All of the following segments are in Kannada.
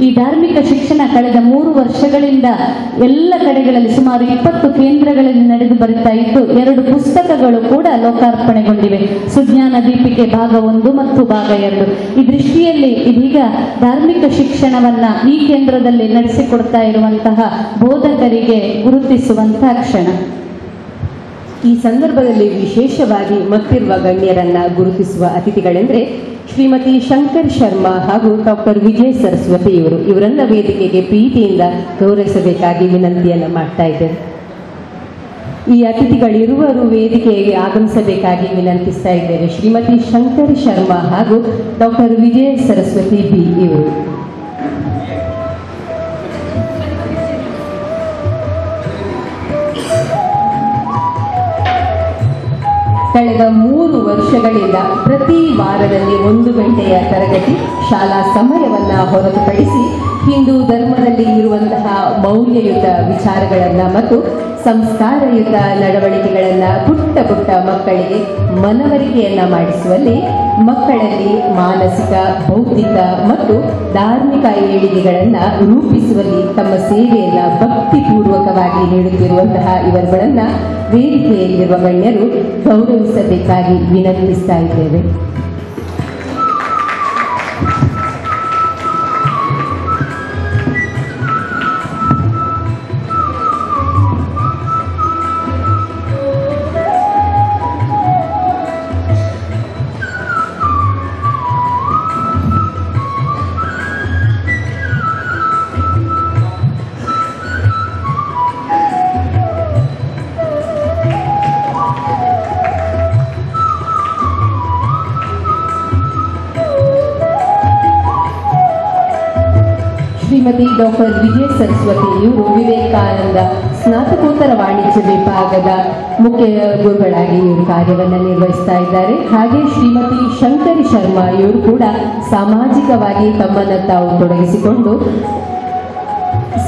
ಈ ಧಾರ್ಮಿಕ ಶಿಕ್ಷಣ ಕಳೆದ 3 ವರ್ಷಗಳಿಂದ ಎಲ್ಲ ಕಡೆಗಳಲ್ಲಿ ಸುಮಾರು 20 ಕೇಂದ್ರಗಳಲ್ಲಿ ನಡೆದು ಬರುತ್ತಾ ಇದ್ದು 2 ಪುಸ್ತಕಗಳು ಕೂಡ ಲೋಕಾರ್ಪಣೆಗೊಂಡಿವೆ. ಸುಜ್ಞಾನ ದೀಪಿಕೆ ಭಾಗ 1 ಮತ್ತು ಭಾಗ 2. ಈ ದೃಷ್ಟಿಯಲ್ಲಿ ಇದೀಗ ಧಾರ್ಮಿಕ ಶಿಕ್ಷಣವನ್ನ ಈ ಕೇಂದ್ರದಲ್ಲಿ ನಡೆಸಿಕೊಡ್ತಾ ಇರುವಂತಹ ಬೋಧಕರಿಗೆ ಗುರುತಿಸುವಂತಹ ಕ್ಷಣ. ಈ ಸಂದರ್ಭದಲ್ಲಿ ವಿಶೇಷವಾಗಿ ಮತ್ತಿರುವ ಗಣ್ಯರನ್ನ ಗುರುತಿಸುವ ಅತಿಥಿಗಳೆಂದರೆ ಶ್ರೀಮತಿ ಶಂಕರ್ ಶರ್ಮಾ ಹಾಗೂ ಡಾಕ್ಟರ್ ವಿಜಯ ಸರಸ್ವತಿ ಇವರನ್ನ ವೇದಿಕೆಗೆ ಪ್ರೀತಿಯಿಂದ ಗೌರವಿಸಬೇಕಾಗಿ ವಿನಂತಿಯನ್ನು ಮಾಡ್ತಾ ಇದ್ದೇವೆ. ಈ ಅತಿಥಿಗಳಿರುವರು ವೇದಿಕೆಗೆ ಆಗಮಿಸಬೇಕಾಗಿ ವಿನಂತಿಸ್ತಾ ಇದ್ದೇವೆ. ಶ್ರೀಮತಿ ಶಂಕರ್ ಶರ್ಮಾ ಹಾಗೂ ಡಾಕ್ಟರ್ ವಿಜಯ ಸರಸ್ವತಿ ಬಿ ಇವರು. ಕಳೆದ 3 ವರ್ಷಗಳಿಂದ ಪ್ರತಿ ವಾರದಲ್ಲಿ 1 ಗಂಟೆಯ ತರಗತಿ ಶಾಲಾ ಸಮಯವನ್ನು ಹೊರತುಪಡಿಸಿ ಹಿಂದೂ ಧರ್ಮದಲ್ಲಿ ಇರುವಂತಹ ಮೌಲ್ಯಯುತ ವಿಚಾರಗಳನ್ನು ಮತ್ತು ಸಂಸ್ಕಾರಯುತ ನಡವಳಿಕೆಗಳನ್ನು ಪುಟ್ಟ ಪುಟ್ಟ ಮಕ್ಕಳಿಗೆ ಮನವರಿಕೆಯನ್ನು ಮಾಡಿಸುವಲ್ಲಿ ಮಕ್ಕಳಲ್ಲಿ ಮಾನಸಿಕ, ಬೌದ್ಧಿಕ ಮತ್ತು ಧಾರ್ಮಿಕ ಏಳಿಗೆಗಳನ್ನು ರೂಪಿಸುವಲ್ಲಿ ತಮ್ಮ ಸೇವೆಯನ್ನು ಭಕ್ತಿಪೂರ್ವಕವಾಗಿ ನೀಡುತ್ತಿರುವಂತಹ ಇವರುಗಳನ್ನು ವೇದಿಕೆಯಲ್ಲಿರುವ ಗಣ್ಯರು ಗೌರವಿಸಬೇಕಾಗಿ ವಿನಂತಿಸ್ತಾ ಇದ್ದೇವೆ. ಶ್ರೀಮತಿ ಡಾಕ್ಟರ್ ವಿಜಯ ಸರಸ್ವತಿ ಇವರು ವಿವೇಕಾನಂದ ಸ್ನಾತಕೋತ್ತರ ವಾಣಿಜ್ಯ ವಿಭಾಗದ ಮುಖ್ಯ ಗುರುಗಳಾಗಿ ಇವರು ಕಾರ್ಯವನ್ನು ನಿರ್ವಹಿಸ್ತಾ ಇದ್ದಾರೆ. ಹಾಗೆ ಶ್ರೀಮತಿ ಶಂಕರಿ ಶರ್ಮಾ ಇವರು ಕೂಡ ಸಾಮಾಜಿಕವಾಗಿ ತಮ್ಮನ್ನು ತಾವು ತೊಡಗಿಸಿಕೊಂಡು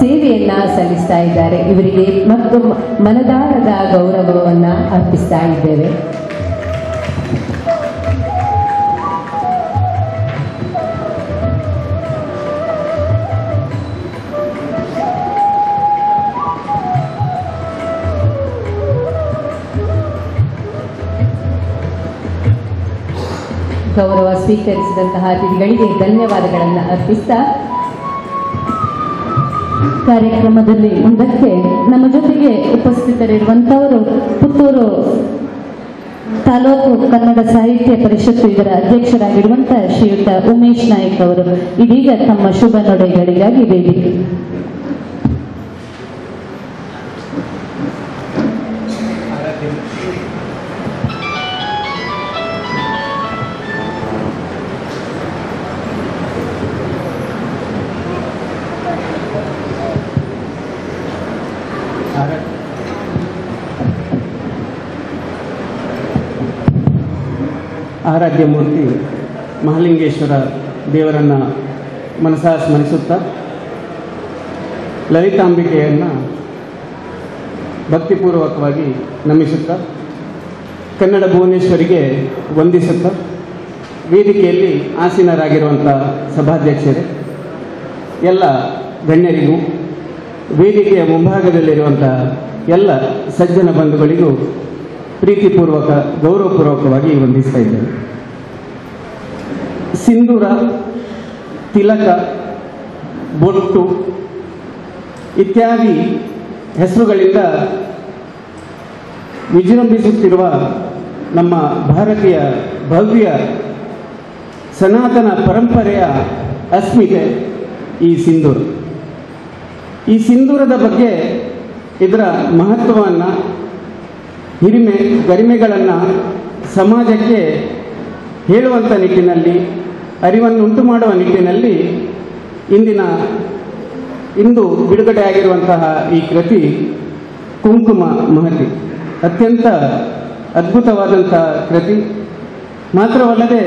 ಸೇವೆಯನ್ನ ಸಲ್ಲಿಸ್ತಾ ಇದ್ದಾರೆ. ಇವರಿಗೆ ಮತ್ತು ಮನದಾಳದ ಗೌರವವನ್ನು ಅರ್ಪಿಸ್ತಾ ಇದ್ದೇವೆ. ಗೌರವ ಸ್ವೀಕರಿಸಿದಂತಹ ಅತಿಥಿಗಳಿಗೆ ಧನ್ಯವಾದಗಳನ್ನು ಅರ್ಪಿಸ್ತಾ ಕಾರ್ಯಕ್ರಮದಲ್ಲಿ ಮುಂದಕ್ಕೆ ನಮ್ಮ ಜೊತೆಗೆ ಉಪಸ್ಥಿತರಿರುವಂತವರು ಪುತ್ತೂರು ತಾಲೂಕು ಕನ್ನಡ ಸಾಹಿತ್ಯ ಪರಿಷತ್ತು ಇದರ ಅಧ್ಯಕ್ಷರಾಗಿರುವಂತಹ ಶ್ರೀಯುತ ಉಮೇಶ್ ನಾಯ್ಕ್ ಅವರು ಇದೀಗ ತಮ್ಮ ಶುಭ ನುಡಿಗಳಿಗಾಗಿ ವೇದಿಕೆ. ಆರಾಧ್ಯ ಮೂರ್ತಿ ಮಹಾಲಿಂಗೇಶ್ವರ ದೇವರನ್ನು ಮನಸಾ ಸ್ಮರಿಸುತ್ತಾ ಲಲಿತಾಂಬಿಕೆಯನ್ನು ಭಕ್ತಿಪೂರ್ವಕವಾಗಿ ನಮಿಸುತ್ತಾ ಕನ್ನಡ ಭುವನೇಶ್ವರಿಗೆ ವಂದಿಸುತ್ತಾ ವೇದಿಕೆಯಲ್ಲಿ ಆಸೀನರಾಗಿರುವಂಥ ಸಭಾಧ್ಯಕ್ಷರೇ, ಎಲ್ಲ ಗಣ್ಯರಿಗೂ ವೇದಿಕೆಯ ಮುಂಭಾಗದಲ್ಲಿರುವಂಥ ಎಲ್ಲ ಸಜ್ಜನ ಬಂಧುಗಳಿಗೂ ಪ್ರೀತಿಪೂರ್ವಕ ಗೌರವಪೂರ್ವಕವಾಗಿ ವಂದಿಸ್ತಾ ಇದ್ದೇವೆ. ಸಿಂಧೂರ, ತಿಲಕ, ಬೊಟ್ಟು ಇತ್ಯಾದಿ ಹೆಸರುಗಳಿಂದ ವಿಜೃಂಭಿಸುತ್ತಿರುವ ನಮ್ಮ ಭಾರತೀಯ ಭವ್ಯ ಸನಾತನ ಪರಂಪರೆಯ ಅಸ್ಮಿತೆ ಈ ಸಿಂಧೂರ. ಈ ಸಿಂಧೂರದ ಬಗ್ಗೆ ಇದರ ಮಹತ್ವವನ್ನು, ಹಿರಿಮೆ ಗರಿಮೆಗಳನ್ನು ಸಮಾಜಕ್ಕೆ ಹೇಳುವಂಥ ನಿಟ್ಟಿನಲ್ಲಿ, ಅರಿವನ್ನುಂಟು ಮಾಡುವ ನಿಟ್ಟಿನಲ್ಲಿ ಇಂದು ಬಿಡುಗಡೆಯಾಗಿರುವಂತಹ ಈ ಕೃತಿ ಕುಂಕುಮ ಮಹತಿ ಅತ್ಯಂತ ಅದ್ಭುತವಾದಂಥ ಕೃತಿ. ಮಾತ್ರವಲ್ಲದೆ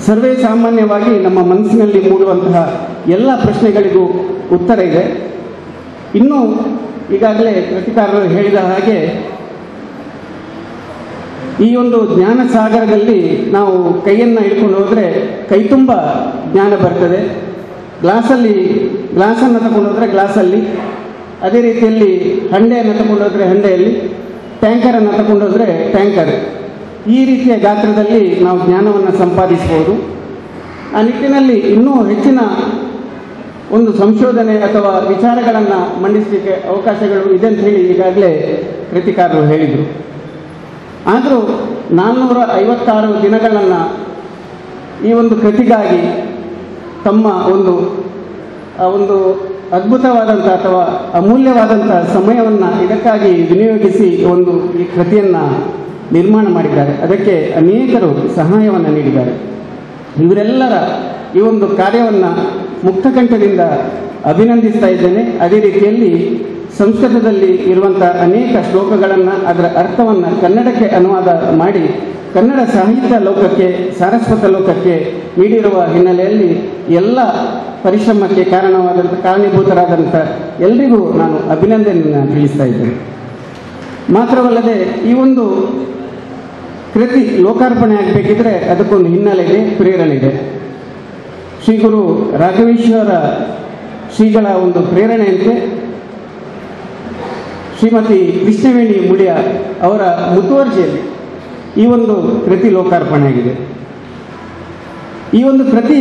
ಸರ್ವೇ ಸಾಮಾನ್ಯವಾಗಿ ನಮ್ಮ ಮನಸ್ಸಿನಲ್ಲಿ ಮೂಡುವಂತಹ ಎಲ್ಲ ಪ್ರಶ್ನೆಗಳಿಗೂ ಉತ್ತರ ಇದೆ. ಇನ್ನೂ ಈಗಾಗಲೇ ಕೃತಿಕಾರರು ಹೇಳಿದ ಹಾಗೆ ಈ ಒಂದು ಜ್ಞಾನ ಸಾಗರದಲ್ಲಿ ನಾವು ಕೈಯನ್ನು ಹಿಡ್ಕೊಂಡು ಹೋದರೆ ಕೈ ತುಂಬ ಜ್ಞಾನ ಬರ್ತದೆ. ಗ್ಲಾಸನ್ನು ತಗೊಂಡೋದ್ರೆ ಗ್ಲಾಸಲ್ಲಿ, ಅದೇ ರೀತಿಯಲ್ಲಿ ಹಂಡೆಯನ್ನು ತಗೊಂಡೋದ್ರೆ ಹಂಡೆಯಲ್ಲಿ, ಟ್ಯಾಂಕರನ್ನು ತಗೊಂಡೋದ್ರೆ ಟ್ಯಾಂಕರ್. ಈ ರೀತಿಯ ಗಾತ್ರದಲ್ಲಿ ನಾವು ಜ್ಞಾನವನ್ನು ಸಂಪಾದಿಸಬಹುದು. ಆ ನಿಟ್ಟಿನಲ್ಲಿ ಇನ್ನೂ ಹೆಚ್ಚಿನ ಒಂದು ಸಂಶೋಧನೆ ಅಥವಾ ವಿಚಾರಗಳನ್ನು ಮಂಡಿಸಲಿಕ್ಕೆ ಅವಕಾಶಗಳು ಇದೆ ಅಂತ ಹೇಳಿ ಈಗಾಗಲೇ ಕೃತಿಕಾರರು ಹೇಳಿದರು. ಆದರೂ 456 ದಿನಗಳನ್ನು ಈ ಒಂದು ಕೃತಿಗಾಗಿ ತಮ್ಮ ಒಂದು ಅದ್ಭುತವಾದಂಥ ಅಥವಾ ಅಮೂಲ್ಯವಾದಂಥ ಸಮಯವನ್ನು ಇದಕ್ಕಾಗಿ ವಿನಿಯೋಗಿಸಿ ಈ ಕೃತಿಯನ್ನು ನಿರ್ಮಾಣ ಮಾಡಿದ್ದಾರೆ. ಅದಕ್ಕೆ ಅನೇಕರು ಸಹಾಯವನ್ನು ನೀಡಿದ್ದಾರೆ. ಇವರೆಲ್ಲರ ಈ ಒಂದು ಕಾರ್ಯವನ್ನು ಮುಕ್ತಕಂಠದಿಂದ ಅಭಿನಂದಿಸ್ತಾ ಇದ್ದೇನೆ. ಅದೇ ರೀತಿಯಲ್ಲಿ ಸಂಸ್ಕೃತದಲ್ಲಿ ಇರುವಂಥ ಅನೇಕ ಶ್ಲೋಕಗಳನ್ನು, ಅದರ ಅರ್ಥವನ್ನು ಕನ್ನಡಕ್ಕೆ ಅನುವಾದ ಮಾಡಿ ಕನ್ನಡ ಸಾಹಿತ್ಯ ಲೋಕಕ್ಕೆ, ಸಾರಸ್ವತ ಲೋಕಕ್ಕೆ ನೀಡಿರುವ ಹಿನ್ನೆಲೆಯಲ್ಲಿ ಎಲ್ಲ ಪರಿಶ್ರಮಕ್ಕೆ ಕಾರಣೀಭೂತರಾದಂಥ ಎಲ್ರಿಗೂ ನಾನು ಅಭಿನಂದನೆಯನ್ನು ತಿಳಿಸ್ತಾ ಇದ್ದೇನೆ. ಮಾತ್ರವಲ್ಲದೆ ಈ ಒಂದು ಕೃತಿ ಲೋಕಾರ್ಪಣೆ ಆಗಬೇಕಿದ್ರೆ ಅದಕ್ಕೊಂದು ಹಿನ್ನೆಲೆ ಇದೆ, ಪ್ರೇರಣೆ ಇದೆ. ಶ್ರೀ ಗುರು ರಾಘವೇಶ್ವರ ಶ್ರೀಗಳ ಒಂದು ಪ್ರೇರಣೆಯಂತೆ ಶ್ರೀಮತಿ ಕೃಷ್ಣವೇಣಿ ಮುಳಿಯ ಅವರ ಮುತುವರ್ಜಿಯಲ್ಲಿ ಈ ಒಂದು ಕೃತಿ ಲೋಕಾರ್ಪಣೆ ಆಗಿದೆ. ಈ ಒಂದು ಕೃತಿ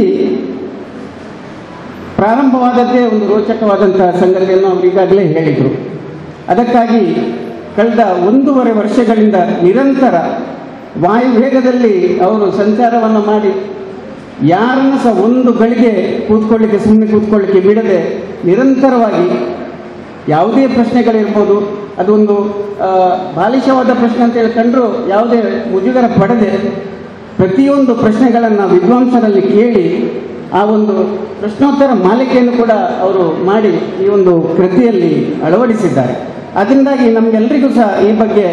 ಪ್ರಾರಂಭವಾದದ್ದೇ ಒಂದು ರೋಚಕವಾದಂಥ ಸಂಗತಿಯನ್ನು ಅವರು ಈಗಾಗಲೇ ಹೇಳಿದರು. ಅದಕ್ಕಾಗಿ ಕಳೆದ 1.5 ವರ್ಷಗಳಿಂದ ನಿರಂತರ ವಾಯುವೇಗದಲ್ಲಿ ಅವರು ಸಂಚಾರವನ್ನು ಮಾಡಿ ಯಾರನ್ನು ಸಹ ಒಂದು ಗಳಿಗೆ ಸುಮ್ಮನೆ ಕೂತ್ಕೊಳ್ಳಿಕ್ಕೆ ಬಿಡದೆ ನಿರಂತರವಾಗಿ ಯಾವುದೇ ಪ್ರಶ್ನೆಗಳಿರ್ಬೋದು, ಅದೊಂದು ಬಾಲಿಶವಾದ ಪ್ರಶ್ನೆ ಅಂತ ಹೇಳ್ಕೊಂಡ್ರು ಯಾವುದೇ ಮುಜುಗರ ಪಡದೆ ಪ್ರತಿಯೊಂದು ಪ್ರಶ್ನೆಗಳನ್ನು ವಿದ್ವಾಂಸರಲ್ಲಿ ಕೇಳಿ ಆ ಒಂದು ಪ್ರಶ್ನೋತ್ತರ ಮಾಲಿಕೆಯನ್ನು ಕೂಡ ಅವರು ಮಾಡಿ ಈ ಒಂದು ಕೃತಿಯಲ್ಲಿ ಅಳವಡಿಸಿದ್ದಾರೆ. ಅದರಿಂದಾಗಿ ನಮಗೆಲ್ಲರಿಗೂ ಸಹ ಈ ಬಗ್ಗೆ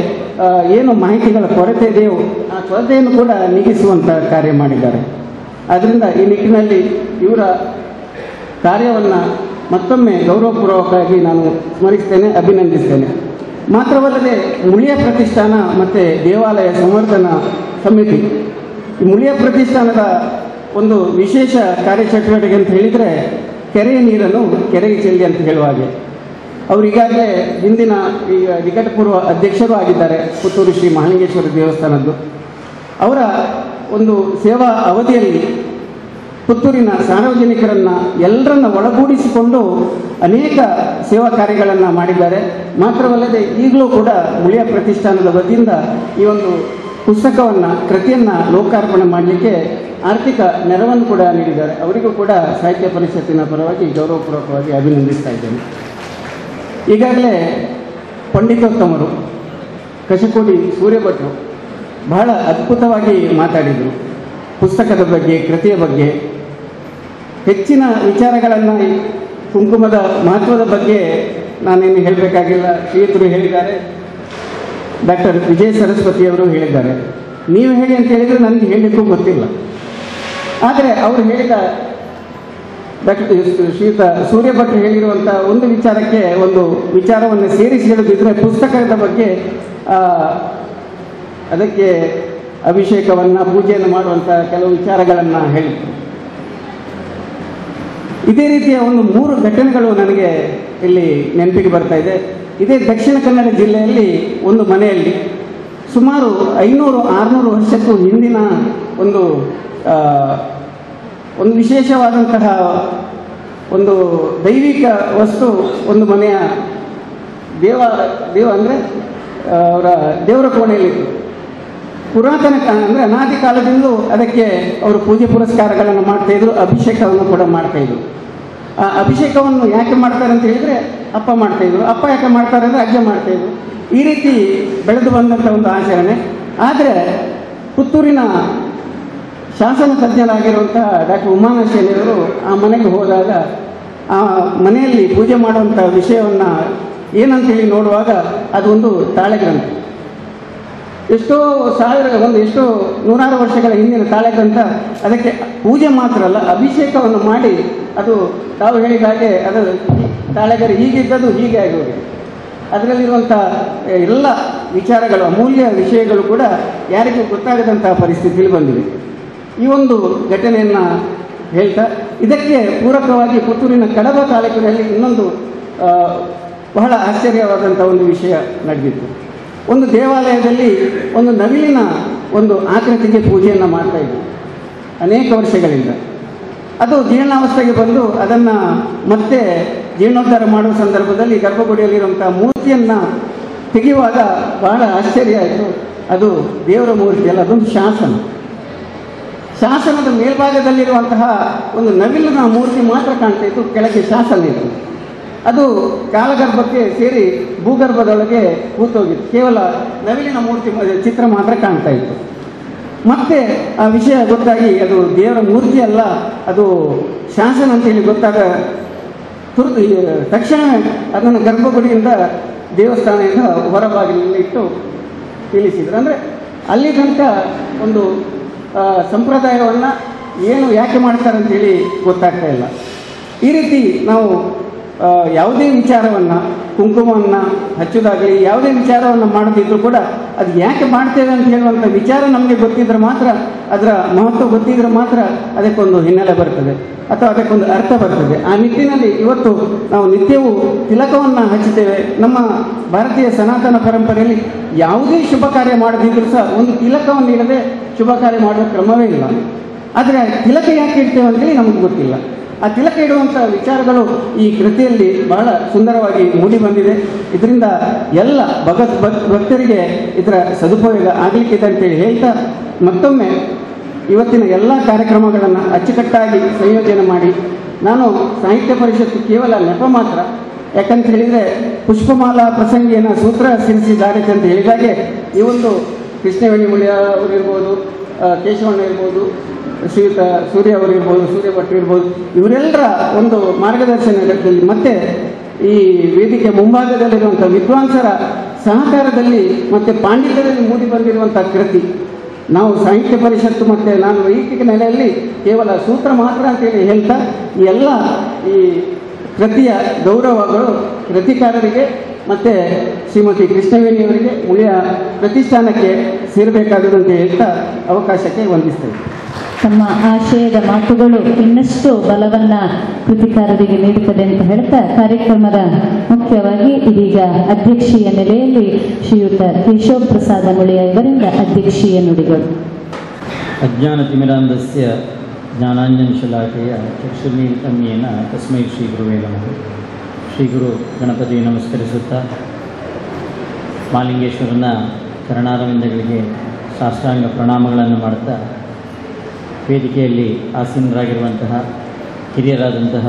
ಏನು ಮಾಹಿತಿಗಳ ಕೊರತೆ ಇದೆಯೋ ಆ ಕೊರತೆಯನ್ನು ಕೂಡ ನೀಗಿಸುವಂಥ ಕಾರ್ಯ ಮಾಡಿದ್ದಾರೆ. ಆದ್ದರಿಂದ ಈ ನಿಟ್ಟಿನಲ್ಲಿ ಇವರ ಕಾರ್ಯವನ್ನು ಮತ್ತೊಮ್ಮೆ ಗೌರವಪೂರ್ವಕವಾಗಿ ನಾನು ಸ್ಮರಿಸ್ತೇನೆ, ಅಭಿನಂದಿಸ್ತೇನೆ. ಮಾತ್ರವಲ್ಲದೆ ಮುಳಿಯ ಪ್ರತಿಷ್ಠಾನ ಮತ್ತು ದೇವಾಲಯ ಸಂವರ್ಧನಾ ಸಮಿತಿ, ಈ ಮುಳಿಯ ಪ್ರತಿಷ್ಠಾನದ ಒಂದು ವಿಶೇಷ ಕಾರ್ಯಚಟುವಟಿಕೆ ಅಂತ ಹೇಳಿದರೆ ಕೆರೆಯ ನೀರನ್ನು ಕೆರೆಗೆ ಚೆಲ್ಲಿ ಅಂತ ಹೇಳುವ ಹಾಗೆ. ಅವರು ಈಗಾಗಲೇ ಹಿಂದಿನ ಈಗ ನಿಕಟಪೂರ್ವ ಅಧ್ಯಕ್ಷರೂ ಆಗಿದ್ದಾರೆ ಪುತ್ತೂರು ಶ್ರೀ ಮಹಾಲಿಂಗೇಶ್ವರ ದೇವಸ್ಥಾನದ್ದು. ಅವರ ಒಂದು ಸೇವಾ ಅವಧಿಯಲ್ಲಿ ಪುತ್ತೂರಿನ ಸಾರ್ವಜನಿಕರನ್ನು ಎಲ್ಲರನ್ನ ಒಳಗೂಡಿಸಿಕೊಂಡು ಅನೇಕ ಸೇವಾ ಕಾರ್ಯಗಳನ್ನು ಮಾಡಿದ್ದಾರೆ. ಮಾತ್ರವಲ್ಲದೆ ಈಗಲೂ ಕೂಡ ಮುಳಿಯ ಪ್ರತಿಷ್ಠಾನದ ವತಿಯಿಂದ ಈ ಒಂದು ಕೃತಿಯನ್ನು ಲೋಕಾರ್ಪಣೆ ಮಾಡಲಿಕ್ಕೆ ಆರ್ಥಿಕ ನೆರವನ್ನು ಕೂಡ ನೀಡಿದ್ದಾರೆ. ಅವರಿಗೂ ಕೂಡ ಸಾಹಿತ್ಯ ಪರಿಷತ್ತಿನ ಪರವಾಗಿ ಗೌರವಪೂರ್ವಕವಾಗಿ ಅಭಿನಂದಿಸ್ತಾ ಇದ್ದೇನೆ. ಈಗಾಗಲೇ ಪಂಡಿತೋತ್ತಮರು, ಕಶಕೋಡಿ ಸೂರ್ಯಭಟ್ರು ಬಹಳ ಅದ್ಭುತವಾಗಿ ಮಾತಾಡಿದರು ಪುಸ್ತಕದ ಬಗ್ಗೆ, ಕೃತಿಯ ಬಗ್ಗೆ. ಹೆಚ್ಚಿನ ವಿಚಾರಗಳನ್ನು ಕುಂಕುಮದ ಮಹತ್ವದ ಬಗ್ಗೆ ನಾನೇನು ಹೇಳಬೇಕಾಗಿಲ್ಲ, ಶ್ರೀಯುತರು ಹೇಳಿದ್ದಾರೆ, ಡಾಕ್ಟರ್ ವಿಜಯ ಸರಸ್ವತಿಯವರು ಹೇಳಿದ್ದಾರೆ. ನೀವು ಹೇಳಿ ಅಂತ ಹೇಳಿದರೆ ನನಗೆ ಹೇಳಲಿಕ್ಕೂ ಗೊತ್ತಿಲ್ಲ. ಆದರೆ ಅವರು ಹೇಳಿದ ಶ್ರೀಯುತ ಸೂರ್ಯಭಟ್ರು ಹೇಳಿರುವಂಥ ಒಂದು ವಿಚಾರಕ್ಕೆ ಒಂದು ವಿಚಾರವನ್ನು ಸೇರಿಸಿ ಹೇಳುತ್ತಿದ್ದರೆ ಪುಸ್ತಕದ ಬಗ್ಗೆ ಅದಕ್ಕೆ ಅಭಿಷೇಕವನ್ನು, ಪೂಜೆಯನ್ನು ಮಾಡುವಂಥ ಕೆಲವು ವಿಚಾರಗಳನ್ನು ಹೇಳಿದರು. ಇದೇ ರೀತಿಯ ಒಂದು 3 ಘಟನೆಗಳು ನನಗೆ ಇಲ್ಲಿ ನೆನಪಿಗೆ ಬರ್ತಾ ಇದೆ. ಇದೇ ದಕ್ಷಿಣ ಕನ್ನಡ ಜಿಲ್ಲೆಯಲ್ಲಿ ಒಂದು ಮನೆಯಲ್ಲಿ ಸುಮಾರು 500-600 ವರ್ಷಕ್ಕೂ ಹಿಂದಿನ ಒಂದು ವಿಶೇಷವಾದಂತಹ ಒಂದು ದೈವಿಕ ವಸ್ತು ಒಂದು ಮನೆಯ ದೇವ ಅಂದರೆ ಅವರ ದೇವರ ಕೋಣೆಯಲ್ಲಿ ಪುರಾತನ ಅಂದರೆ ಅನಾದಿ ಕಾಲದಿಂದಲೂ ಅದಕ್ಕೆ ಅವರು ಪೂಜೆ ಪುರಸ್ಕಾರಗಳನ್ನು ಮಾಡ್ತಾಯಿದ್ರು, ಅಭಿಷೇಕವನ್ನು ಕೂಡ ಮಾಡ್ತಾಯಿದ್ರು. ಆ ಅಭಿಷೇಕವನ್ನು ಯಾಕೆ ಮಾಡ್ತಾರೆ ಅಂತ ಹೇಳಿದರೆ ಅಪ್ಪ ಮಾಡ್ತಾಯಿದ್ರು, ಅಪ್ಪ ಯಾಕೆ ಮಾಡ್ತಾರೆ ಅಂದರೆ ಅಜ್ಜ ಮಾಡ್ತಾಯಿದ್ರು. ಈ ರೀತಿ ಬೆಳೆದು ಬಂದಂಥ ಒಂದು ಆಚರಣೆ. ಆದರೆ ಪುತ್ತೂರಿನ ಶಾಸನ ತಜ್ಞರಾಗಿರುವಂಥ ಡಾಕ್ಟರ್ ಉಮಾನಶೇನಿಯವರು ಆ ಮನೆಗೆ ಹೋದಾಗ ಆ ಮನೆಯಲ್ಲಿ ಪೂಜೆ ಮಾಡುವಂಥ ವಿಷಯವನ್ನು ಏನಂತೇಳಿ ನೋಡುವಾಗ ಅದೊಂದು ತಾಳೆಗ್ರಂಥ. ಎಷ್ಟೋ ನೂರಾರು ವರ್ಷಗಳ ಹಿಂದಿನ ತಾಳೆಗ್ರಂಥ. ಅದಕ್ಕೆ ಪೂಜೆ ಮಾತ್ರ ಅಲ್ಲ, ಅಭಿಷೇಕವನ್ನು ಮಾಡಿ ಅದು ತಾವು ಹೇಳಿದ ಹಾಗೆ ಅದು ತಾಳೆಗರಿ ಹೀಗಿದ್ದದು ಹೀಗೆ ಆಗೋದು. ಅದರಲ್ಲಿರುವಂಥ ಎಲ್ಲ ವಿಚಾರಗಳು, ಅಮೂಲ್ಯ ವಿಷಯಗಳು ಕೂಡ ಯಾರಿಗೂ ಗೊತ್ತಾಗದಂತಹ ಪರಿಸ್ಥಿತಿಯಲ್ಲಿ ಬಂದಿವೆ. ಈ ಒಂದು ಘಟನೆಯನ್ನು ಹೇಳ್ತಾ, ಇದಕ್ಕೆ ಪೂರಕವಾಗಿ ಪುತ್ತೂರಿನ ಕಡಬ ತಾಲೂಕಿನಲ್ಲಿ ಇನ್ನೊಂದು ಬಹಳ ಆಶ್ಚರ್ಯವಾದಂಥ ಒಂದು ವಿಷಯ ನಡೆದಿತ್ತು. ಒಂದು ದೇವಾಲಯದಲ್ಲಿ ಒಂದು ನವಿಲಿನ ಒಂದು ಆಕೃತಿಗೆ ಪೂಜೆಯನ್ನು ಮಾಡ್ತಾಯಿದ್ರು ಅನೇಕ ವರ್ಷಗಳಿಂದ. ಅದು ಜೀರ್ಣಾವಸ್ಥೆಗೆ ಬಂದು ಅದನ್ನು ಮತ್ತೆ ಜೀರ್ಣೋದ್ಧಾರ ಮಾಡುವ ಸಂದರ್ಭದಲ್ಲಿ ಗರ್ಭಗುಡಿಯಲ್ಲಿರುವಂಥ ಮೂರ್ತಿಯನ್ನು ತೆಗೆಯುವಾಗ ಬಹಳ ಆಶ್ಚರ್ಯ ಆಯಿತು. ಅದು ದೇವರ ಮೂರ್ತಿ ಅಲ್ಲ, ಅದೊಂದು ಶಾಸನದ ಮೇಲ್ಭಾಗದಲ್ಲಿರುವಂತಹ ಒಂದು ನವಿಲಿನ ಮೂರ್ತಿ ಮಾತ್ರ ಕಾಣ್ತಾ ಇತ್ತು, ಕೆಳಗೆ ಶಾಸನ ಇತ್ತು. ಅದು ಕಾಲಗರ್ಭಕ್ಕೆ ಸೇರಿ ಭೂಗರ್ಭದೊಳಗೆ ಕೂತೋಗಿತ್ತು. ಕೇವಲ ನವಿಲಿನ ಮೂರ್ತಿ ಚಿತ್ರ ಮಾತ್ರ ಕಾಣ್ತಾ ಇತ್ತು. ಮತ್ತೆ ಆ ವಿಷಯ ಗೊತ್ತಾಗಿ ಅದು ದೇವರ ಮೂರ್ತಿ ಅಲ್ಲ, ಅದು ಶಾಸನ ಅಂತೇಳಿ ಗೊತ್ತಾಗ ತಕ್ಷಣವೇ ಅದನ್ನು ಗರ್ಭಗುಡಿಯಿಂದ ದೇವಸ್ಥಾನದಿಂದ ಹೊರಬಾಗಿಲಿನಲ್ಲಿ ಇಟ್ಟು ತಿಳಿಸಿದರು. ಅಂದರೆ ಅಲ್ಲಿ ತನಕ ಒಂದು ಸಂಪ್ರದಾಯವನ್ನು ಏನು ಯಾಕೆ ಮಾಡ್ತಾರೆ ಅಂತೇಳಿ ಗೊತ್ತಾಗ್ತಾ ಇಲ್ಲ. ಈ ರೀತಿ ನಾವು ಯಾವುದೇ ವಿಚಾರವನ್ನು, ಕುಂಕುಮವನ್ನು ಹಚ್ಚೋದಾಗಲಿ ಯಾವುದೇ ವಿಚಾರವನ್ನು ಮಾಡದಿದ್ದರೂ ಕೂಡ ಅದು ಯಾಕೆ ಮಾಡ್ತೇವೆ ಅಂತ ಹೇಳುವಂಥ ವಿಚಾರ ನಮಗೆ ಗೊತ್ತಿದ್ರೆ ಮಾತ್ರ, ಅದರ ಮಹತ್ವ ಗೊತ್ತಿದ್ರೆ ಮಾತ್ರ ಅದಕ್ಕೊಂದು ಹಿನ್ನೆಲೆ ಬರ್ತದೆ ಅಥವಾ ಅದಕ್ಕೊಂದು ಅರ್ಥ ಬರ್ತದೆ. ಆ ನಿಟ್ಟಿನಲ್ಲಿ ಇವತ್ತು ನಾವು ನಿತ್ಯವೂ ತಿಲಕವನ್ನು ಹಚ್ಚುತ್ತೇವೆ. ನಮ್ಮ ಭಾರತೀಯ ಸನಾತನ ಪರಂಪರೆಯಲ್ಲಿ ಯಾವುದೇ ಶುಭ ಕಾರ್ಯ ಮಾಡದಿದ್ದರೂ ಸಹ ಒಂದು ತಿಲಕವನ್ನು ಇಲ್ಲದೆ ಶುಭ ಕಾರ್ಯ ಮಾಡುವ ಕ್ರಮವೇ ಇಲ್ಲ. ಆದರೆ ತಿಲಕ ಯಾಕೆ ಇಡ್ತೇವೆ ಅಂತೇಳಿ ನಮಗೆ ಗೊತ್ತಿಲ್ಲ. ಆ ತಿಲಕ ಇಡುವಂಥ ವಿಚಾರಗಳು ಈ ಕೃತಿಯಲ್ಲಿ ಬಹಳ ಸುಂದರವಾಗಿ ಮೂಡಿ ಬಂದಿದೆ. ಇದರಿಂದ ಎಲ್ಲ ಭಕ್ತರಿಗೆ ಇದರ ಸದುಪಯೋಗ ಆಗಲಿಕ್ಕಿದೆ ಅಂತೇಳಿ ಹೇಳ್ತಾ, ಮತ್ತೊಮ್ಮೆ ಇವತ್ತಿನ ಎಲ್ಲ ಕಾರ್ಯಕ್ರಮಗಳನ್ನು ಅಚ್ಚುಕಟ್ಟಾಗಿ ಸಂಯೋಜನೆ ಮಾಡಿ, ನಾನು ಸಾಹಿತ್ಯ ಪರಿಷತ್ತು ಕೇವಲ ನೆಪ ಮಾತ್ರ, ಯಾಕಂತ ಹೇಳಿದರೆ ಪುಷ್ಪಮಾಲಾ ಪ್ರಸಂಗಿಯನ್ನು ಸೂತ್ರ ಸಿರಿಸಿದ್ದಾರೆ ಅಂತ ಹೇಳಿದಾಗೆ ಈ ಒಂದು ಕೃಷ್ಣವೇಣಿ ಮುಳಿಯ ಅವರಿರ್ಬೋದು, ಕೇಶವಣ್ಣ ಇರ್ಬೋದು, ಶ್ರೀಯುತ ಸೂರ್ಯ ಅವರಿರ್ಬೋದು, ಸೂರ್ಯ ಭಟ್ರು ಇರ್ಬೋದು, ಇವರೆಲ್ಲರ ಒಂದು ಮಾರ್ಗದರ್ಶನದಲ್ಲಿ ಮತ್ತು ಈ ವೇದಿಕೆ ಮುಂಭಾಗದಲ್ಲಿರುವಂಥ ವಿದ್ವಾಂಸರ ಸಹಕಾರದಲ್ಲಿ ಮತ್ತು ಪಾಂಡಿತ್ಯದಲ್ಲಿ ಮೂಡಿ ಬಂದಿರುವಂಥ ಕೃತಿ. ನಾವು ಸಾಹಿತ್ಯ ಪರಿಷತ್ತು ಮತ್ತು ನಾನು ವೈಯಕ್ತಿಕ ನೆಲೆಯಲ್ಲಿ ಕೇವಲ ಸೂತ್ರ ಮಾತ್ರ ಅಂತೇಳಿ ಹೇಳ್ತಾ, ಈ ಎಲ್ಲ ಈ ಕೃತಿಯ ಗೌರವಗಳು ಕೃತಿಕಾರರಿಗೆ ಮತ್ತು ಶ್ರೀಮತಿ ಕೃಷ್ಣವೇಣಿಯವರಿಗೆ ಮುಳಿಯ ಪ್ರತಿಷ್ಠಾನಕ್ಕೆ ಸೇರಬೇಕಾಗುವುದು ಅಂತ ಹೇಳ್ತಾ ಅವಕಾಶಕ್ಕೆ ವಂದಿಸ್ತೇವೆ. ತಮ್ಮ ಆಶಯದ ಮಾತುಗಳು ಇನ್ನಷ್ಟು ಬಲವನ್ನು ಕೃತಿಕಾರರಿಗೆ ನೀಡುತ್ತದೆ ಅಂತ ಹೇಳ್ತಾ, ಕಾರ್ಯಕ್ರಮದ ಮುಖ್ಯವಾಗಿ ಇದೀಗ ಅಧ್ಯಕ್ಷೀಯ ನೆಲೆಯಲ್ಲಿ ಶ್ರೀಯುತ ಕೇಶವ ಪ್ರಸಾದ ಮುಳಿಯ ಇವರಿಂದ ಅಧ್ಯಕ್ಷೀಯ ನುಡಿಗಳು. ಅಜ್ಞಾನತಿಮಿರಾಂಧಸ್ಯ ಜ್ಞಾನಾಂಜನಶಲಾಕೆಯ ಚಕ್ಷುರ್ಮೀಲಿತಮ್ಯೇನ ತಸ್ಮೈ ಶ್ರೀ ಗುರುವೇ ನಮಃ. ಶ್ರೀ ಗುರು ಗಣಪತಿ ನಮಸ್ಕರಿಸುತ್ತಾ, ಮಾಲಿಂಗೇಶ್ವರನ ಚರಣಾರವಿಂದಗಳಿಗೆ ಸಾಷ್ಟಾಂಗ ಪ್ರಣಾಮಗಳನ್ನು ಮಾಡುತ್ತಾ, ವೇದಿಕೆಯಲ್ಲಿ ಆಸೀನರಾಗಿರುವಂತಹ ಹಿರಿಯರಾದಂತಹ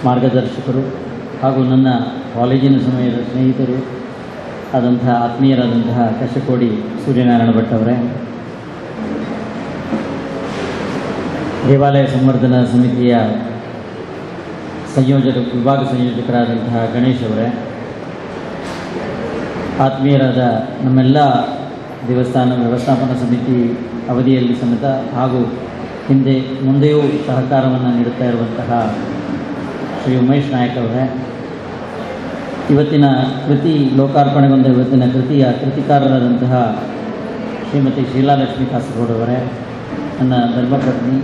ಮಾರ್ಗದರ್ಶಕರು ಹಾಗೂ ನನ್ನ ಕಾಲೇಜಿನ ಸಮಯದ ಸ್ನೇಹಿತರು ಆದಂತಹ ಆತ್ಮೀಯರಾದಂತಹ ಕಶಕೋಡಿ ಸೂರ್ಯನಾರಾಯಣ ಭಟ್ ಅವರೇ, ದೇವಾಲಯ ಸಂವರ್ಧನಾ ಸಮಿತಿಯ ವಿಭಾಗ ಸಂಯೋಜಕರಾದಂತಹ ಗಣೇಶ್ ಅವರೇ, ಆತ್ಮೀಯರಾದ ನಮ್ಮೆಲ್ಲ ದೇವಸ್ಥಾನ ವ್ಯವಸ್ಥಾಪನಾ ಸಮಿತಿ ಅವಧಿಯಲ್ಲಿ ಸಮೇತ ಹಾಗೂ ಮುಂದೆಯೂ ಸಹಕಾರವನ್ನು ನೀಡುತ್ತಾ ಇರುವಂತಹ ಶ್ರೀ ಉಮೇಶ್ ನಾಯಕ್ ಅವರೇ, ಇವತ್ತಿನ ಕೃತಿ ಲೋಕಾರ್ಪಣೆಗೊಂಡ ಇವತ್ತಿನ ಕೃತಿಯ ಕೃತಿಕಾರರಾದಂತಹ ಶ್ರೀಮತಿ ಶೀಲಾಲಕ್ಷ್ಮಿ ಕಾಸರಗೋಡು ಅವರೇ, ನನ್ನ ಧರ್ಮಪತ್ನಿ,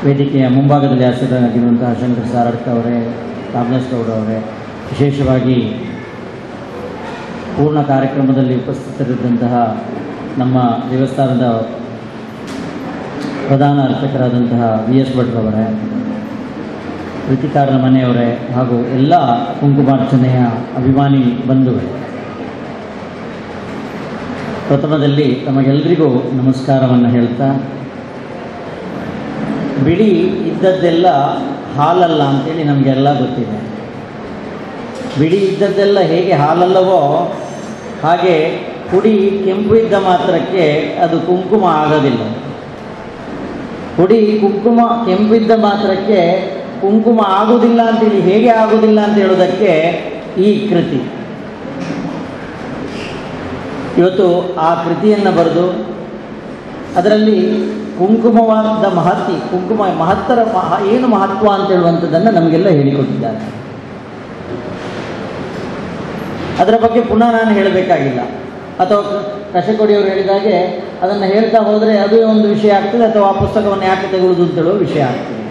ವೇದಿಕೆಯ ಮುಂಭಾಗದಲ್ಲಿ ಆಸೀನರಾಗಿರುವಂತಹ ಶಂಕರ್ ಸಾರಡ್ಕ ಅವರೇ, ರಾಮದಾಸ್ ಗೌಡ ಅವರೇ, ವಿಶೇಷವಾಗಿ ಪೂರ್ಣ ಕಾರ್ಯಕ್ರಮದಲ್ಲಿ ಉಪಸ್ಥಿತರಿದ್ದಂತಹ ನಮ್ಮ ದೇವಸ್ಥಾನದ ಪ್ರಧಾನ ಅರ್ಚಕರಾದಂತಹ VS ಭಟ್ರವರೇ, ಕೃತಿಕಾರರ ಮನೆಯವರೇ ಹಾಗೂ ಎಲ್ಲ ಕುಂಕುಮಾರ್ಚನೆಯ ಅಭಿಮಾನಿ ಬಂಧುಗಳೇ, ಪ್ರಥಮದಲ್ಲಿ ತಮಗೆಲ್ಲರಿಗೂ ನಮಸ್ಕಾರವನ್ನು ಹೇಳ್ತಾ, ಬಿಳಿ ಇದ್ದದ್ದೆಲ್ಲ ಹಾಲಲ್ಲ ಅಂತೇಳಿ ನಮಗೆಲ್ಲ ಗೊತ್ತಿದೆ. ಬಿಳಿ ಇದ್ದದ್ದೆಲ್ಲ ಹೇಗೆ ಹಾಲಲ್ಲವೋ ಹಾಗೆ ಹುಡಿ ಕೆಂಪು ಇದ್ದ ಮಾತ್ರಕ್ಕೆ ಅದು ಕುಂಕುಮ ಆಗೋದಿಲ್ಲ. ಹುಡಿ ಕೆಂಪು ಇದ್ದ ಮಾತ್ರಕ್ಕೆ ಕುಂಕುಮ ಆಗೋದಿಲ್ಲ ಅಂತೇಳಿ ಹೇಗೆ ಆಗೋದಿಲ್ಲ ಅಂತ ಹೇಳೋದಕ್ಕೆ ಈ ಕೃತಿ. ಇವತ್ತು ಆ ಕೃತಿಯನ್ನು ಬರೆದು ಅದರಲ್ಲಿ ಕುಂಕುಮವಾದ ಮಹತ್ತರ ಏನು ಮಹತ್ವ ಅಂತ ಹೇಳುವಂಥದ್ದನ್ನು ನಮಗೆಲ್ಲ ಹೇಳಿಕೊಟ್ಟಿದ್ದಾರೆ. ಅದರ ಬಗ್ಗೆ ಪುನಃ ನಾನು ಹೇಳಬೇಕಾಗಿಲ್ಲ. ಅಥವಾ ಕಶಕೋಡಿಯವರು ಹೇಳಿದಾಗೆ ಅದನ್ನು ಹೇಳ್ತಾ ಹೋದರೆ ಅದೇ ಒಂದು ವಿಷಯ ಆಗ್ತದೆ, ಅಥವಾ ಆ ಪುಸ್ತಕವನ್ನು ಯಾಕೆ ತೆಗೊಳ್ಳೋದು ಅಂತೇಳುವ ವಿಷಯ ಆಗ್ತದೆ.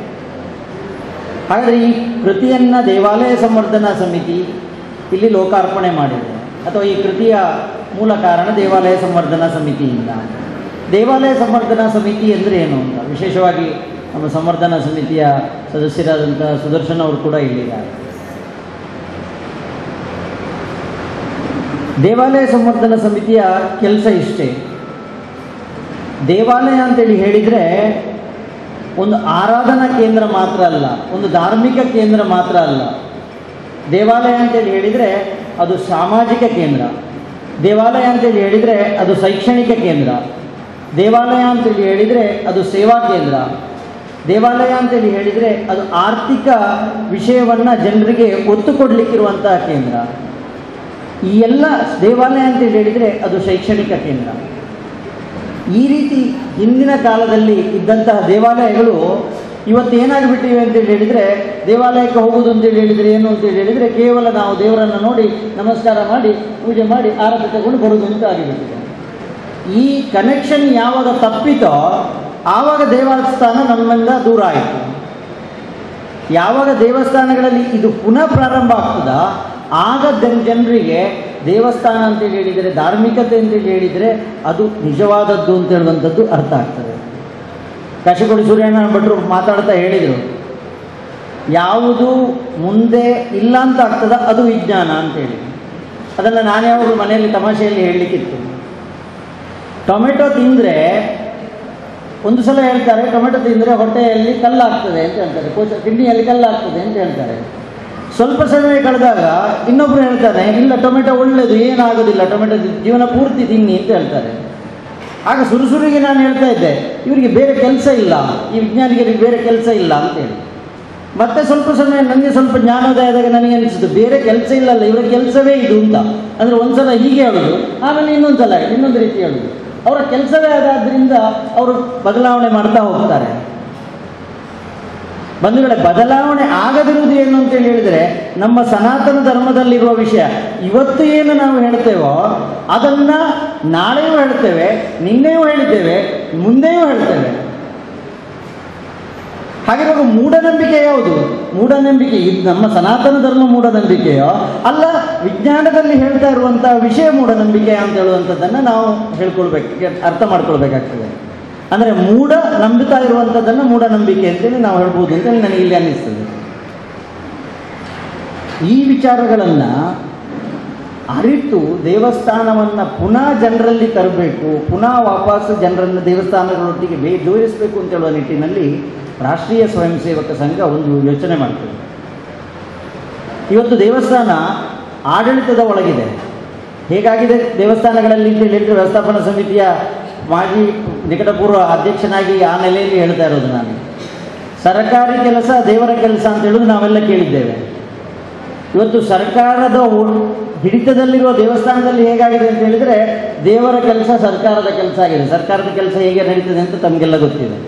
ಹಾಗಾದರೆ ಈ ಕೃತಿಯನ್ನು ದೇವಾಲಯ ಸಂವರ್ಧನಾ ಸಮಿತಿ ಇಲ್ಲಿ ಲೋಕಾರ್ಪಣೆ ಮಾಡಿದೆ, ಅಥವಾ ಈ ಕೃತಿಯ ಮೂಲ ಕಾರಣ ದೇವಾಲಯ ಸಂವರ್ಧನಾ ಸಮಿತಿಯಿಂದ. ದೇವಾಲಯ ಸಂವರ್ಧನಾ ಸಮಿತಿ ಅಂದರೆ ಏನು ಅಂತ ವಿಶೇಷವಾಗಿ ನಮ್ಮ ಸಂವರ್ಧನಾ ಸಮಿತಿಯ ಸದಸ್ಯರಾದಂಥ ಸುದರ್ಶನ್ ಅವರು ಕೂಡ ಇಲ್ಲಿದ್ದಾರೆ. ದೇವಾಲಯ ಸಂವರ್ಧನಾ ಸಮಿತಿಯ ಕೆಲಸ ಇಷ್ಟೇ. ದೇವಾಲಯ ಅಂತೇಳಿ ಹೇಳಿದರೆ ಒಂದು ಆರಾಧನಾ ಕೇಂದ್ರ ಮಾತ್ರ ಅಲ್ಲ, ಒಂದು ಧಾರ್ಮಿಕ ಕೇಂದ್ರ ಮಾತ್ರ ಅಲ್ಲ. ದೇವಾಲಯ ಅಂತೇಳಿ ಹೇಳಿದರೆ ಅದು ಸಾಮಾಜಿಕ ಕೇಂದ್ರ. ದೇವಾಲಯ ಅಂತೇಳಿ ಹೇಳಿದರೆ ಅದು ಶೈಕ್ಷಣಿಕ ಕೇಂದ್ರ. ದೇವಾಲಯ ಅಂತೇಳಿ ಹೇಳಿದರೆ ಅದು ಸೇವಾ ಕೇಂದ್ರ. ದೇವಾಲಯ ಅಂತೇಳಿ ಹೇಳಿದರೆ ಅದು ಆರ್ಥಿಕ ವಿಷಯವನ್ನು ಜನರಿಗೆ ಒತ್ತು ಕೊಡಲಿಕ್ಕಿರುವಂತಹ ಕೇಂದ್ರ. ಈ ಎಲ್ಲ ದೇವಾಲಯ ಅಂತೇಳಿ ಹೇಳಿದರೆ ಅದು ಶೈಕ್ಷಣಿಕ ಕೇಂದ್ರ. ಈ ರೀತಿ ಹಿಂದಿನ ಕಾಲದಲ್ಲಿ ಇದ್ದಂತಹ ದೇವಾಲಯಗಳು ಇವತ್ತು ಏನಾಗಿಬಿಟ್ಟಿವೆ ಅಂತೇಳಿ ಹೇಳಿದರೆ, ದೇವಾಲಯಕ್ಕೆ ಹೋಗುವುದು ಅಂತೇಳಿ ಹೇಳಿದರೆ ಏನು ಅಂತೇಳಿ ಹೇಳಿದರೆ ಕೇವಲ ನಾವು ದೇವರನ್ನು ನೋಡಿ ನಮಸ್ಕಾರ ಮಾಡಿ ಪೂಜೆ ಮಾಡಿ ಆರತಿ ತಗೊಂಡು ಬರುವುದು ಅಂತ ಆಗಿಬಿಟ್ಟಿದೆ. ಈ ಕನೆಕ್ಷನ್ ಯಾವಾಗ ತಪ್ಪಿತೋ ಆವಾಗ ದೇವಸ್ಥಾನ ನಮ್ಮಿಂದ ದೂರ ಆಯಿತು. ಯಾವಾಗ ದೇವಸ್ಥಾನಗಳಲ್ಲಿ ಇದು ಪುನಃ ಪ್ರಾರಂಭ ಆಗ್ತದೋ ಆಗ ಜನರಿಗೆ ದೇವಸ್ಥಾನ ಅಂತೇಳಿ ಹೇಳಿದರೆ, ಧಾರ್ಮಿಕತೆ ಅಂತೇಳಿ ಹೇಳಿದರೆ ಅದು ನಿಜವಾದದ್ದು ಅಂತ ಹೇಳುವಂಥದ್ದು ಅರ್ಥ ಆಗ್ತದೆ. ಕಾಶಿಕೋಡಿ ಸೂರ್ಯನಾರಾಯಣ ಭಟ್ರು ಮಾತಾಡ್ತಾ ಹೇಳಿದರು, ಯಾವುದು ಮುಂದೆ ಇಲ್ಲ ಅಂತ ಆಗ್ತದ ಅದು ವಿಜ್ಞಾನ ಅಂತೇಳಿ. ಅದನ್ನು ನಾನೇ ಅವರು ಮನೆಯಲ್ಲಿ ತಮಾಷೆಯಲ್ಲಿ ಹೇಳಲಿಕ್ಕಿತ್ತು. ಟೊಮೆಟೊ ತಿಂದರೆ ಒಂದು ಸಲ ಹೇಳ್ತಾರೆ, ಟೊಮೆಟೊ ತಿಂದರೆ ಹೊಟ್ಟೆಯಲ್ಲಿ ಕಲ್ಲಾಗ್ತದೆ ಅಂತ ಹೇಳ್ತಾರೆ, ಕಿಡ್ನಿಯಲ್ಲಿ ಕಲ್ಲಾಗ್ತದೆ ಅಂತ ಹೇಳ್ತಾರೆ. ಸ್ವಲ್ಪ ಸಮಯ ಕಳೆದಾಗ ಇನ್ನೊಬ್ಬರು ಹೇಳ್ತಾರೆ, ಇಲ್ಲ ಟೊಮೆಟೊ ಒಳ್ಳೆಯದು, ಏನಾಗೋದಿಲ್ಲ, ಟೊಮೆಟೊ ಜೀವನ ಪೂರ್ತಿ ತಿನ್ನಿ ಅಂತ ಹೇಳ್ತಾರೆ. ಆಗ ಸುರುಸುರಿಗೆ ನಾನು ಹೇಳ್ತಾ ಇದ್ದೆ, ಇವರಿಗೆ ಬೇರೆ ಕೆಲಸ ಇಲ್ಲ, ಈ ವಿಜ್ಞಾನಿಗಳಿಗೆ ಬೇರೆ ಕೆಲಸ ಇಲ್ಲ ಅಂತೇಳಿ. ಮತ್ತೆ ಸ್ವಲ್ಪ ಸಮಯ ನನಗೆ ಸ್ವಲ್ಪ ಜ್ಞಾನೋದಯ ಆದಾಗ ನನಗೆ ಅನಿಸಿತು, ಬೇರೆ ಕೆಲಸ ಇಲ್ಲಲ್ಲ, ಇವರ ಕೆಲಸವೇ ಇದು ಅಂತ. ಅಂದರೆ ಒಂದು ಸಲ ಹೀಗೆ ಹೇಳೋದು, ಆಮೇಲೆ ಇನ್ನೊಂದು ಸಲ ಇನ್ನೊಂದು ರೀತಿ ಹೇಳೋದು. ಅವರ ಕೆಲಸವೇ ಅದಾದ್ದರಿಂದ ಅವರು ಬದಲಾವಣೆ ಮಾಡ್ತಾ ಹೋಗ್ತಾರೆ. ಬಂಧುಗಳೇ, ಬದಲಾವಣೆ ಆಗದಿರುವುದು ಏನು ಅಂತೇಳಿ ಹೇಳಿದರೆ ನಮ್ಮ ಸನಾತನ ಧರ್ಮದಲ್ಲಿರುವ ವಿಷಯ. ಇವತ್ತು ಏನು ನಾವು ಹೇಳ್ತೇವೋ ಅದನ್ನು ನಾಳೆಯೂ ಹೇಳ್ತೇವೆ, ನಿನ್ನೆಯೂ ಹೇಳಿದ್ದೇವೆ, ಮುಂದೆಯೂ ಹೇಳ್ತೇವೆ. ಹಾಗಿರುವಾಗ ಮೂಢನಂಬಿಕೆ ಯಾವುದು? ಮೂಢನಂಬಿಕೆ ಇದು ನಮ್ಮ ಸನಾತನ ಧರ್ಮ ಮೂಢನಂಬಿಕೆಯೋ ಅಲ್ಲ ವಿಜ್ಞಾನದಲ್ಲಿ ಹೇಳ್ತಾ ಇರುವಂಥ ವಿಷಯ ಮೂಢನಂಬಿಕೆ ಅಂತ ಹೇಳುವಂಥದ್ದನ್ನು ನಾವು ಹೇಳ್ಕೊಳ್ಬೇಕು, ಅರ್ಥ ಮಾಡ್ಕೊಳ್ಬೇಕಾಗ್ತದೆ. ಅಂದರೆ ಮೂಢ ನಂಬುತ್ತಾ ಇರುವಂಥದ್ದನ್ನು ಮೂಢನಂಬಿಕೆ ಅಂತೇಳಿ ನಾವು ಹೇಳ್ಬೋದು ಅಂತೇಳಿ ನನಗೆ ಇಲ್ಲಿ ಅನ್ನಿಸ್ತದೆ. ಈ ವಿಚಾರಗಳನ್ನು ಅರಿತು ದೇವಸ್ಥಾನವನ್ನು ಪುನಃ ಜನರಲ್ಲಿ ತರಬೇಕು, ಪುನಃ ವಾಪಸ್ ಜನರನ್ನು ದೇವಸ್ಥಾನಗಳೊಟ್ಟಿಗೆ ಜೋಡಿಸಬೇಕು ಅಂತ ಹೇಳುವ ನಿಟ್ಟಿನಲ್ಲಿ ರಾಷ್ಟ್ರೀಯ ಸ್ವಯಂ ಸೇವಕ ಸಂಘ ಒಂದು ಯೋಚನೆ ಮಾಡ್ತದೆ. ಇವತ್ತು ದೇವಸ್ಥಾನ ಆಡಳಿತದ ಒಳಗಿದೆ. ಹೇಗಾಗಿದೆ ದೇವಸ್ಥಾನಗಳಲ್ಲಿ ಅಂತ ಹೇಳಿದರೆ, ವ್ಯವಸ್ಥಾಪನಾ ಸಮಿತಿಯ ಮಾಜಿ ನಿಕಟಪೂರ್ವ ಅಧ್ಯಕ್ಷನಾಗಿ ಆ ನೆಲೆಯಲ್ಲಿ ಹೇಳ್ತಾ ಇರೋದು ನಾನು. ಸರ್ಕಾರಿ ಕೆಲಸ ದೇವರ ಕೆಲಸ ಅಂತ ಹೇಳೋದು ನಾವೆಲ್ಲ ಕೇಳಿದ್ದೇವೆ. ಇವತ್ತು ಸರ್ಕಾರದ ಹಿಡಿತದಲ್ಲಿರುವ ದೇವಸ್ಥಾನದಲ್ಲಿ ಹೇಗಾಗಿದೆ ಅಂತ ಹೇಳಿದರೆ, ದೇವರ ಕೆಲಸ ಸರ್ಕಾರದ ಕೆಲಸ ಆಗಿದೆ. ಸರ್ಕಾರದ ಕೆಲಸ ಹೇಗೆ ನಡೀತದೆ ಅಂತ ತಮಗೆಲ್ಲ ಗೊತ್ತಿದೆ.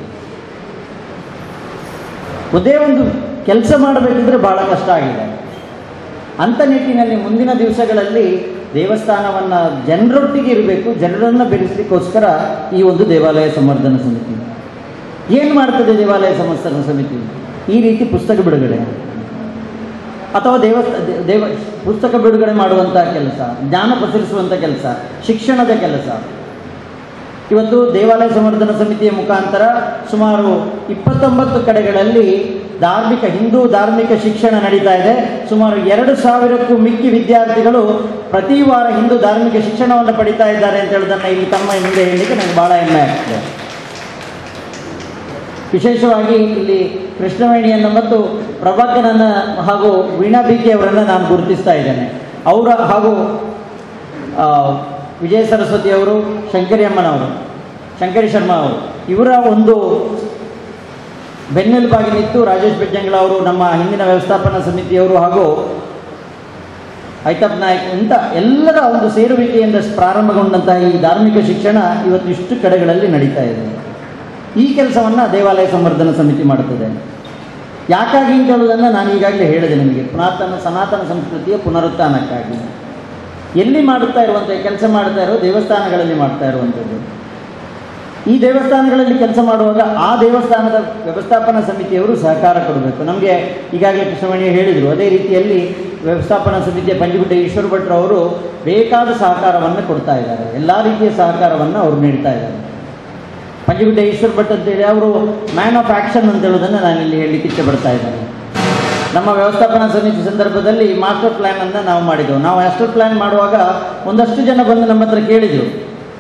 ಒಂದೇ ಒಂದು ಕೆಲಸ ಮಾಡಬೇಕಿದ್ರೆ ಭಾಳ ಕಷ್ಟ ಆಗಿದೆ. ಅಂಥ ನಿಟ್ಟಿನಲ್ಲಿ ಮುಂದಿನ ದಿವಸಗಳಲ್ಲಿ ದೇವಸ್ಥಾನವನ್ನು ಜನರೊಟ್ಟಿಗೆ ಇರಬೇಕು, ಜನರನ್ನು ಬೆರೆಸಲಿಕ್ಕೋಸ್ಕರ ಈ ಒಂದು ದೇವಾಲಯ ಸಂವರ್ಧನಾ ಸಮಿತಿ ಏನು ಮಾಡ್ತದೆ? ದೇವಾಲಯ ಸಂವರ್ಧನಾ ಸಮಿತಿ ಈ ರೀತಿ ಪುಸ್ತಕ ಬಿಡುಗಡೆ ಅಥವಾ ಪುಸ್ತಕ ಬಿಡುಗಡೆ ಮಾಡುವಂಥ ಕೆಲಸ, ಜ್ಞಾನ ಪಸರಿಸುವಂಥ ಕೆಲಸ, ಶಿಕ್ಷಣದ ಕೆಲಸ. ಇವತ್ತು ದೇವಾಲಯ ಸಂವರ್ಧನಾ ಸಮಿತಿಯ ಮುಖಾಂತರ ಸುಮಾರು 29 ಕಡೆಗಳಲ್ಲಿ ಹಿಂದೂ ಧಾರ್ಮಿಕ ಶಿಕ್ಷಣ ನಡೀತಾ ಇದೆ. ಸುಮಾರು 2000ಕ್ಕೂ ಮಿಕ್ಕಿ ವಿದ್ಯಾರ್ಥಿಗಳು ಪ್ರತಿ ವಾರ ಹಿಂದೂ ಧಾರ್ಮಿಕ ಶಿಕ್ಷಣವನ್ನು ಪಡಿತಾ ಇದ್ದಾರೆ ಅಂತ ಹೇಳೋದನ್ನು ಇಲ್ಲಿ ತಮ್ಮ ಮುಂದೆ ಹೇಳಲಿಕ್ಕೆ ನನಗೆ ಭಾಳ ಹೆಮ್ಮೆ ಆಗ್ತದೆ. ವಿಶೇಷವಾಗಿ ಇಲ್ಲಿ ಕೃಷ್ಣವೇಣಿಯನ್ನು ಮತ್ತು ಪ್ರಭಾಕರನ ಹಾಗೂ ವೀಣಾ ಬಿಕೆ ಅವರನ್ನು ನಾನು ಗುರುತಿಸ್ತಾ ಇದ್ದೇನೆ. ಅವರ ಹಾಗೂ ವಿಜಯ ಸರಸ್ವತಿ ಅವರು, ಶಂಕರಿ ಶರ್ಮಾ ಅವರು, ಇವರ ಒಂದು ಬೆನ್ನೆಲುಬಾಗಿ ನಿಂತು ರಾಜೇಶ್ ಬೆಜ್ಜಂಗಳ ಅವರು, ನಮ್ಮ ಹಿಂದಿನ ವ್ಯವಸ್ಥಾಪನಾ ಸಮಿತಿಯವರು ಹಾಗೂ ಐತಬ್ ನಾಯಕ್ ಇಂಥ ಎಲ್ಲರ ಒಂದು ಸೇರುವಿಕೆಯಿಂದ ಪ್ರಾರಂಭಗೊಂಡಂತಹ ಈ ಧಾರ್ಮಿಕ ಶಿಕ್ಷಣ ಇವತ್ತು ಇಷ್ಟು ಕಡೆಗಳಲ್ಲಿ ನಡೀತಾ ಇದೆ. ಈ ಕೆಲಸವನ್ನು ದೇವಾಲಯ ಸಂವರ್ಧನಾ ಸಮಿತಿ ಮಾಡುತ್ತದೆ. ಯಾಕಾಗಿ ಅಂತ ಹೇಳೋದನ್ನು ನಾನು ಈಗಾಗಲೇ ಹೇಳಿದೆ ನಿಮಗೆ. ಸನಾತನ ಸಂಸ್ಕೃತಿಯ ಪುನರುತ್ಥಾನಕ್ಕಾಗಿ ಎಲ್ಲಿ ಮಾಡುತ್ತಾ ಇರುವಂಥ ಕೆಲಸ ಮಾಡ್ತಾ ಇರೋ ದೇವಸ್ಥಾನಗಳಲ್ಲಿ ಮಾಡ್ತಾ ಇರುವಂಥದ್ದು. ಈ ದೇವಸ್ಥಾನಗಳಲ್ಲಿ ಕೆಲಸ ಮಾಡುವಾಗ ಆ ದೇವಸ್ಥಾನದ ವ್ಯವಸ್ಥಾಪನಾ ಸಮಿತಿಯವರು ಸಹಕಾರ ಕೊಡಬೇಕು. ನಮಗೆ ಈಗಾಗಲೇ ಕೃಷ್ಣಮಣಿ ಹೇಳಿದರು, ಅದೇ ರೀತಿಯಲ್ಲಿ ವ್ಯವಸ್ಥಾಪನಾ ಸಮಿತಿಯ ಪಂಜುಗುಡ್ಡ ಈಶ್ವರ ಭಟ್ರು ಅವರು ಬೇಕಾದ ಸಹಕಾರವನ್ನು ಕೊಡ್ತಾ ಇದ್ದಾರೆ, ಎಲ್ಲ ರೀತಿಯ ಸಹಕಾರವನ್ನು ಅವರು ನೀಡ್ತಾ ಇದ್ದಾರೆ. ಪಂಜುಗುಡ್ಡ ಈಶ್ವರ ಭಟ್ ಅಂತೇಳಿ ಅವರು ಮ್ಯಾನ್ ಆಫ್ ಆ್ಯಕ್ಷನ್ ಅಂತ ಹೇಳೋದನ್ನು ನಾನಿಲ್ಲಿ ಹೇಳಲಿಕ್ಕೆ ಇಚ್ಛೆ ಪಡ್ತಾ ಇದ್ದೇನೆ. ನಮ್ಮ ವ್ಯವಸ್ಥಾಪನಾ ಸಮಿತಿ ಸಂದರ್ಭದಲ್ಲಿ ಮಾಸ್ಟರ್ ಪ್ಲ್ಯಾನನ್ನು ನಾವು ಮಾಡಿದೆವು. ನಾವು ಮಾಸ್ಟರ್ ಪ್ಲ್ಯಾನ್ ಮಾಡುವಾಗ ಒಂದಷ್ಟು ಜನ ಬಂದು ನಮ್ಮ ಹತ್ರ ಕೇಳಿದರು,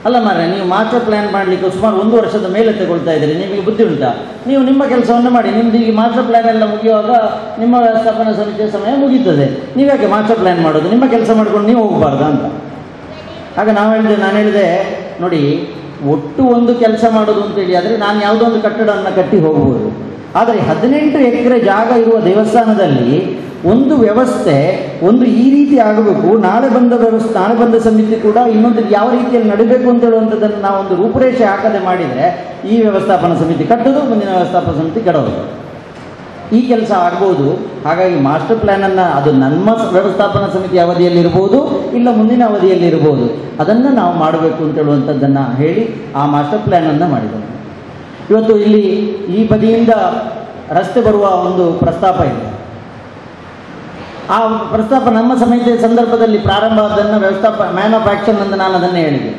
ಅಲ್ಲ ಮಾರ್ರೆ, ನೀವು ಮಾಸ್ಟರ್ ಪ್ಲ್ಯಾನ್ ಮಾಡಲಿಕ್ಕೆ ಸುಮಾರು 1 ವರ್ಷದ ಮೇಲೆ ತಗೊಳ್ತಾ ಇದ್ದೀರಿ, ನಿಮಗೆ ಬುದ್ಧಿ ಉಂಟಾ? ನೀವು ನಿಮ್ಮ ಕೆಲಸವನ್ನು ಮಾಡಿ, ನಿಮ್ಮದು ಈಗ ಮಾಸ್ಟರ್ ಪ್ಲ್ಯಾನ್ ಎಲ್ಲ ಮುಗಿಯುವಾಗ ನಿಮ್ಮ ವ್ಯವಸ್ಥಾಪನಾ ಸಮಿತಿಯ ಸಮಯ ಮುಗೀತದೆ, ನೀವ್ಯಾಕೆ ಮಾಸ್ಟರ್ ಪ್ಲ್ಯಾನ್ ಮಾಡೋದು? ನಿಮ್ಮ ಕೆಲಸ ಮಾಡ್ಕೊಂಡು ನೀವು ಹೋಗಬಾರ್ದು ಅಂತ. ಆಗ ನಾನು ಹೇಳಿದೆ, ನೋಡಿ, ಒಟ್ಟು ಒಂದು ಕೆಲಸ ಮಾಡೋದು ಅಂತೇಳಿ ಆದರೆ ನಾನು ಯಾವುದೋ ಒಂದು ಕಟ್ಟಡವನ್ನು ಕಟ್ಟಿ ಹೋಗ್ಬೋದು. ಆದರೆ 18 ಎಕರೆ ಜಾಗ ಇರುವ ದೇವಸ್ಥಾನದಲ್ಲಿ ಒಂದು ವ್ಯವಸ್ಥೆ ಒಂದು ಈ ರೀತಿ ಆಗಬೇಕು, ನಾಳೆ ಬಂದ ಸಮಿತಿ ಕೂಡ ಇನ್ನೊಂದು ಯಾವ ರೀತಿಯಲ್ಲಿ ನಡೀಬೇಕು ಅಂತ ಹೇಳುವಂಥದ್ದನ್ನು ನಾವು ಒಂದು ರೂಪುರೇಷೆ ಹಾಕದೆ ಮಾಡಿದರೆ ಈ ವ್ಯವಸ್ಥಾಪನಾ ಸಮಿತಿ ಕಟ್ಟೋದು, ಮುಂದಿನ ವ್ಯವಸ್ಥಾಪನಾ ಸಮಿತಿ ಕೆಡೋದು, ಈ ಕೆಲಸ ಆಗ್ಬೋದು. ಹಾಗಾಗಿ ಮಾಸ್ಟರ್ ಪ್ಲ್ಯಾನನ್ನು ಅದು ನಮ್ಮ ವ್ಯವಸ್ಥಾಪನಾ ಸಮಿತಿ ಅವಧಿಯಲ್ಲಿ ಇರ್ಬೋದು, ಇಲ್ಲ ಮುಂದಿನ ಅವಧಿಯಲ್ಲಿ ಇರ್ಬೋದು, ಅದನ್ನು ನಾವು ಮಾಡಬೇಕು ಅಂತ ಹೇಳುವಂಥದ್ದನ್ನು ಹೇಳಿ ಆ ಮಾಸ್ಟರ್ ಪ್ಲ್ಯಾನನ್ನು ಮಾಡಿದ್ದೇವೆ. ಇವತ್ತು ಇಲ್ಲಿ ಈ ಬದಿಯಿಂದ ರಸ್ತೆ ಬರುವ ಒಂದು ಪ್ರಸ್ತಾಪ ಇದೆ. ಆ ಪ್ರಸ್ತಾಪ ನಮ್ಮ ಸಮಿತಿಯ ಸಂದರ್ಭದಲ್ಲಿ ಪ್ರಾರಂಭ ಆದನ್ನು ಮ್ಯಾನ್ ಆಫ್ ಆ್ಯಕ್ಷನ್ ಅಂತ ನಾನು ಅದನ್ನೇ ಹೇಳಿದೆ.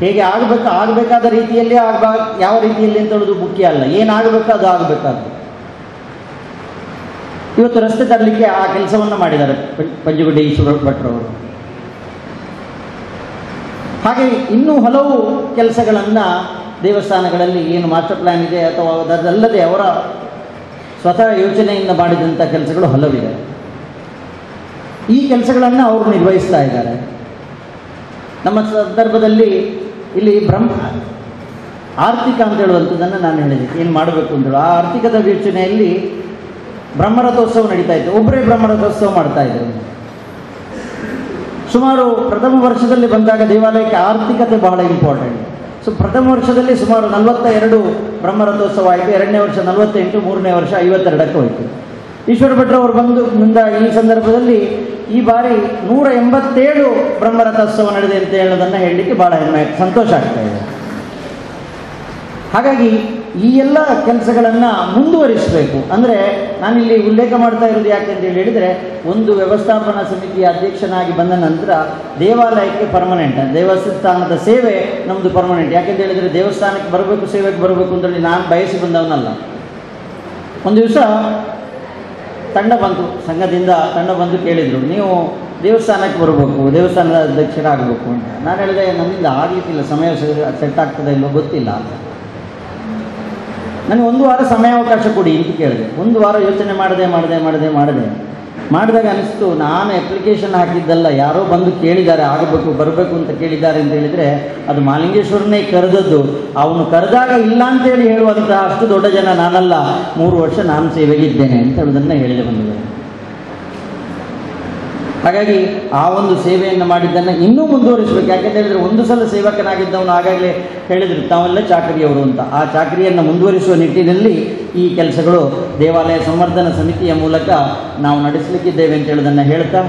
ಹೇಗೆ ಆಗಬೇಕಾದ ರೀತಿಯಲ್ಲಿ ಯಾವ ರೀತಿಯಲ್ಲಿ ಅಂತ ಹೇಳೋದು ಮುಖ್ಯ ಅಲ್ಲ, ಏನಾಗಬೇಕು ಅದು ಆಗಬೇಕಾದ್ದು. ಇವತ್ತು ರಸ್ತೆ ತರಲಿಕ್ಕೆ ಆ ಕೆಲಸವನ್ನು ಮಾಡಿದ್ದಾರೆ ಪಂಜುಗುಡ್ಡ ಈಶ್ವರ ಭಟ್ರವರು. ಹಾಗೆ ಇನ್ನೂ ಹಲವು ಕೆಲಸಗಳನ್ನು ದೇವಸ್ಥಾನಗಳಲ್ಲಿ ಏನು ಮಾಸ್ಟರ್ ಪ್ಲ್ಯಾನ್ ಇದೆ ಅಥವಾ ಅದಲ್ಲದೆ ಅವರ ಸ್ವತಃ ಯೋಚನೆಯಿಂದ ಮಾಡಿದಂಥ ಕೆಲಸಗಳು ಹಲವಿದೆ. ಈ ಕೆಲಸಗಳನ್ನು ಅವರು ನಿರ್ವಹಿಸ್ತಾ ಇದ್ದಾರೆ. ನಮ್ಮ ಸಂದರ್ಭದಲ್ಲಿ ಇಲ್ಲಿ ಆರ್ಥಿಕ ಅಂತ ಹೇಳುವಂಥದ್ದನ್ನು ನಾನು ಹೇಳಿದೆ, ಏನು ಮಾಡಬೇಕು ಅಂತೇಳಿ ಆ ಆರ್ಥಿಕದ ಯೋಚನೆಯಲ್ಲಿ ಬ್ರಹ್ಮರಥೋತ್ಸವ ನಡೀತಾ ಇತ್ತು. ಒಬ್ಬರೇ ಬ್ರಹ್ಮರಥೋತ್ಸವ ಮಾಡ್ತಾ ಇದ್ದರು. ಸುಮಾರು ಪ್ರಥಮ ವರ್ಷದಲ್ಲಿ ಬಂದಾಗ ದೇವಾಲಯಕ್ಕೆ ಆರ್ಥಿಕತೆ ಬಹಳ ಇಂಪಾರ್ಟೆಂಟ್. ಸೊ ಪ್ರಥಮ ವರ್ಷದಲ್ಲಿ ಸುಮಾರು 42 ಬ್ರಹ್ಮರಥೋತ್ಸವ ಆಯಿತು, 2ನೇ ವರ್ಷ 48, 3ನೇ ವರ್ಷ 52ಕ್ಕೆ ಹೋಯಿತು. ಈಶ್ವರ ಭಟ್ರವರು ಬಂದ ಈ ಸಂದರ್ಭದಲ್ಲಿ ಈ ಬಾರಿ 187 ಬ್ರಹ್ಮರಥೋತ್ಸವ ನಡೆದಿದೆ ಅಂತ ಹೇಳೋದನ್ನು ಹೇಳಲಿಕ್ಕೆ ಭಾಳ ಹೆಮ್ಮೆ, ಸಂತೋಷ ಆಗ್ತಾ ಇದೆ. ಹಾಗಾಗಿ ಈ ಎಲ್ಲ ಕೆಲಸಗಳನ್ನು ಮುಂದುವರಿಸಬೇಕು. ಅಂದರೆ ನಾನಿಲ್ಲಿ ಉಲ್ಲೇಖ ಮಾಡ್ತಾ ಇರೋದು ಯಾಕೆ ಅಂತ ಹೇಳಿದರೆ, ಒಂದು ವ್ಯವಸ್ಥಾಪನಾ ಸಮಿತಿಯ ಅಧ್ಯಕ್ಷನಾಗಿ ಬಂದ ನಂತರ ದೇವಾಲಯಕ್ಕೆ ಪರ್ಮನೆಂಟ್, ದೇವಸ್ಥಾನದ ಸೇವೆ ನಮ್ಮದು ಪರ್ಮನೆಂಟ್. ಯಾಕೆಂತ ಹೇಳಿದರೆ ದೇವಸ್ಥಾನಕ್ಕೆ ಬರಬೇಕು, ಸೇವೆಗೆ ಬರಬೇಕು ಅಂತೇಳಿ ನಾನು ಬಯಸಿ ಬಂದವನಲ್ಲ. ಒಂದು ದಿವಸ ತಂಡ ಬಂತು, ಸಂಘದಿಂದ ತಂಡ ಬಂದು ಕೇಳಿದರು, ನೀವು ದೇವಸ್ಥಾನಕ್ಕೆ ಬರಬೇಕು, ದೇವಸ್ಥಾನದ ಅಧ್ಯಕ್ಷರಾಗಬೇಕು ಅಂತ. ನಾನು ಹೇಳಿದೆ, ನನ್ನಿಂದ ಆಗಲಿಕ್ಕಿಲ್ಲ, ಸಮಯ ಸೆಟ್ ಆಗ್ತದೆ ಇಲ್ಲೋ ಗೊತ್ತಿಲ್ಲ ಅಂತ. ನನಗೆ 1 ವಾರ ಸಮಯಾವಕಾಶ ಕೊಡಿ ಅಂತ ಕೇಳಿದೆ. 1 ವಾರ ಯೋಚನೆ ಮಾಡಿದಾಗ ಅನಿಸ್ತು, ನಾನು ಅಪ್ಲಿಕೇಶನ್ ಹಾಕಿದ್ದಲ್ಲ, ಯಾರೋ ಬಂದು ಕೇಳಿದ್ದಾರೆ, ಆಗಬೇಕು ಬರಬೇಕು ಅಂತ ಕೇಳಿದ್ದಾರೆ ಅಂತ ಹೇಳಿದರೆ ಅದು ಮಹಾಲಿಂಗೇಶ್ವರನೇ ಕರೆದದ್ದು. ಅವನು ಕರೆದಾಗ ಇಲ್ಲ ಅಂತೇಳಿ ಹೇಳುವಂತಹ ಅಷ್ಟು ದೊಡ್ಡ ಜನ ನಾನಲ್ಲ, 3 ವರ್ಷ ನಾನು ಸೇವೆಗಿದ್ದೇನೆ ಅಂತ ಹೇಳೋದನ್ನು ಹೇಳಿದೆ ಬಂದಿದೆ. ಹಾಗಾಗಿ ಆ ಒಂದು ಸೇವೆಯನ್ನು ಮಾಡಿದ್ದನ್ನು ಇನ್ನೂ ಮುಂದುವರಿಸಬೇಕು. ಯಾಕೆಂತ ಹೇಳಿದರೆ ಒಂದು ಸಲ ಸೇವಕನಾಗಿದ್ದವನು ಆಗಾಗಲೇ ಹೇಳಿದರು, ತಾವೆಲ್ಲ ಚಾಕರಿಯವರು ಅಂತ. ಆ ಚಾಕರಿಯನ್ನು ಮುಂದುವರಿಸುವ ನಿಟ್ಟಿನಲ್ಲಿ ಈ ಕೆಲಸಗಳು ದೇವಾಲಯ ಸಂವರ್ಧನಾ ಸಮಿತಿಯ ಮೂಲಕ ನಾವು ನಡೆಸಲಿಕ್ಕಿದ್ದೇವೆ ಅಂತ ಹೇಳೋದನ್ನು ಹೇಳ್ತಾ,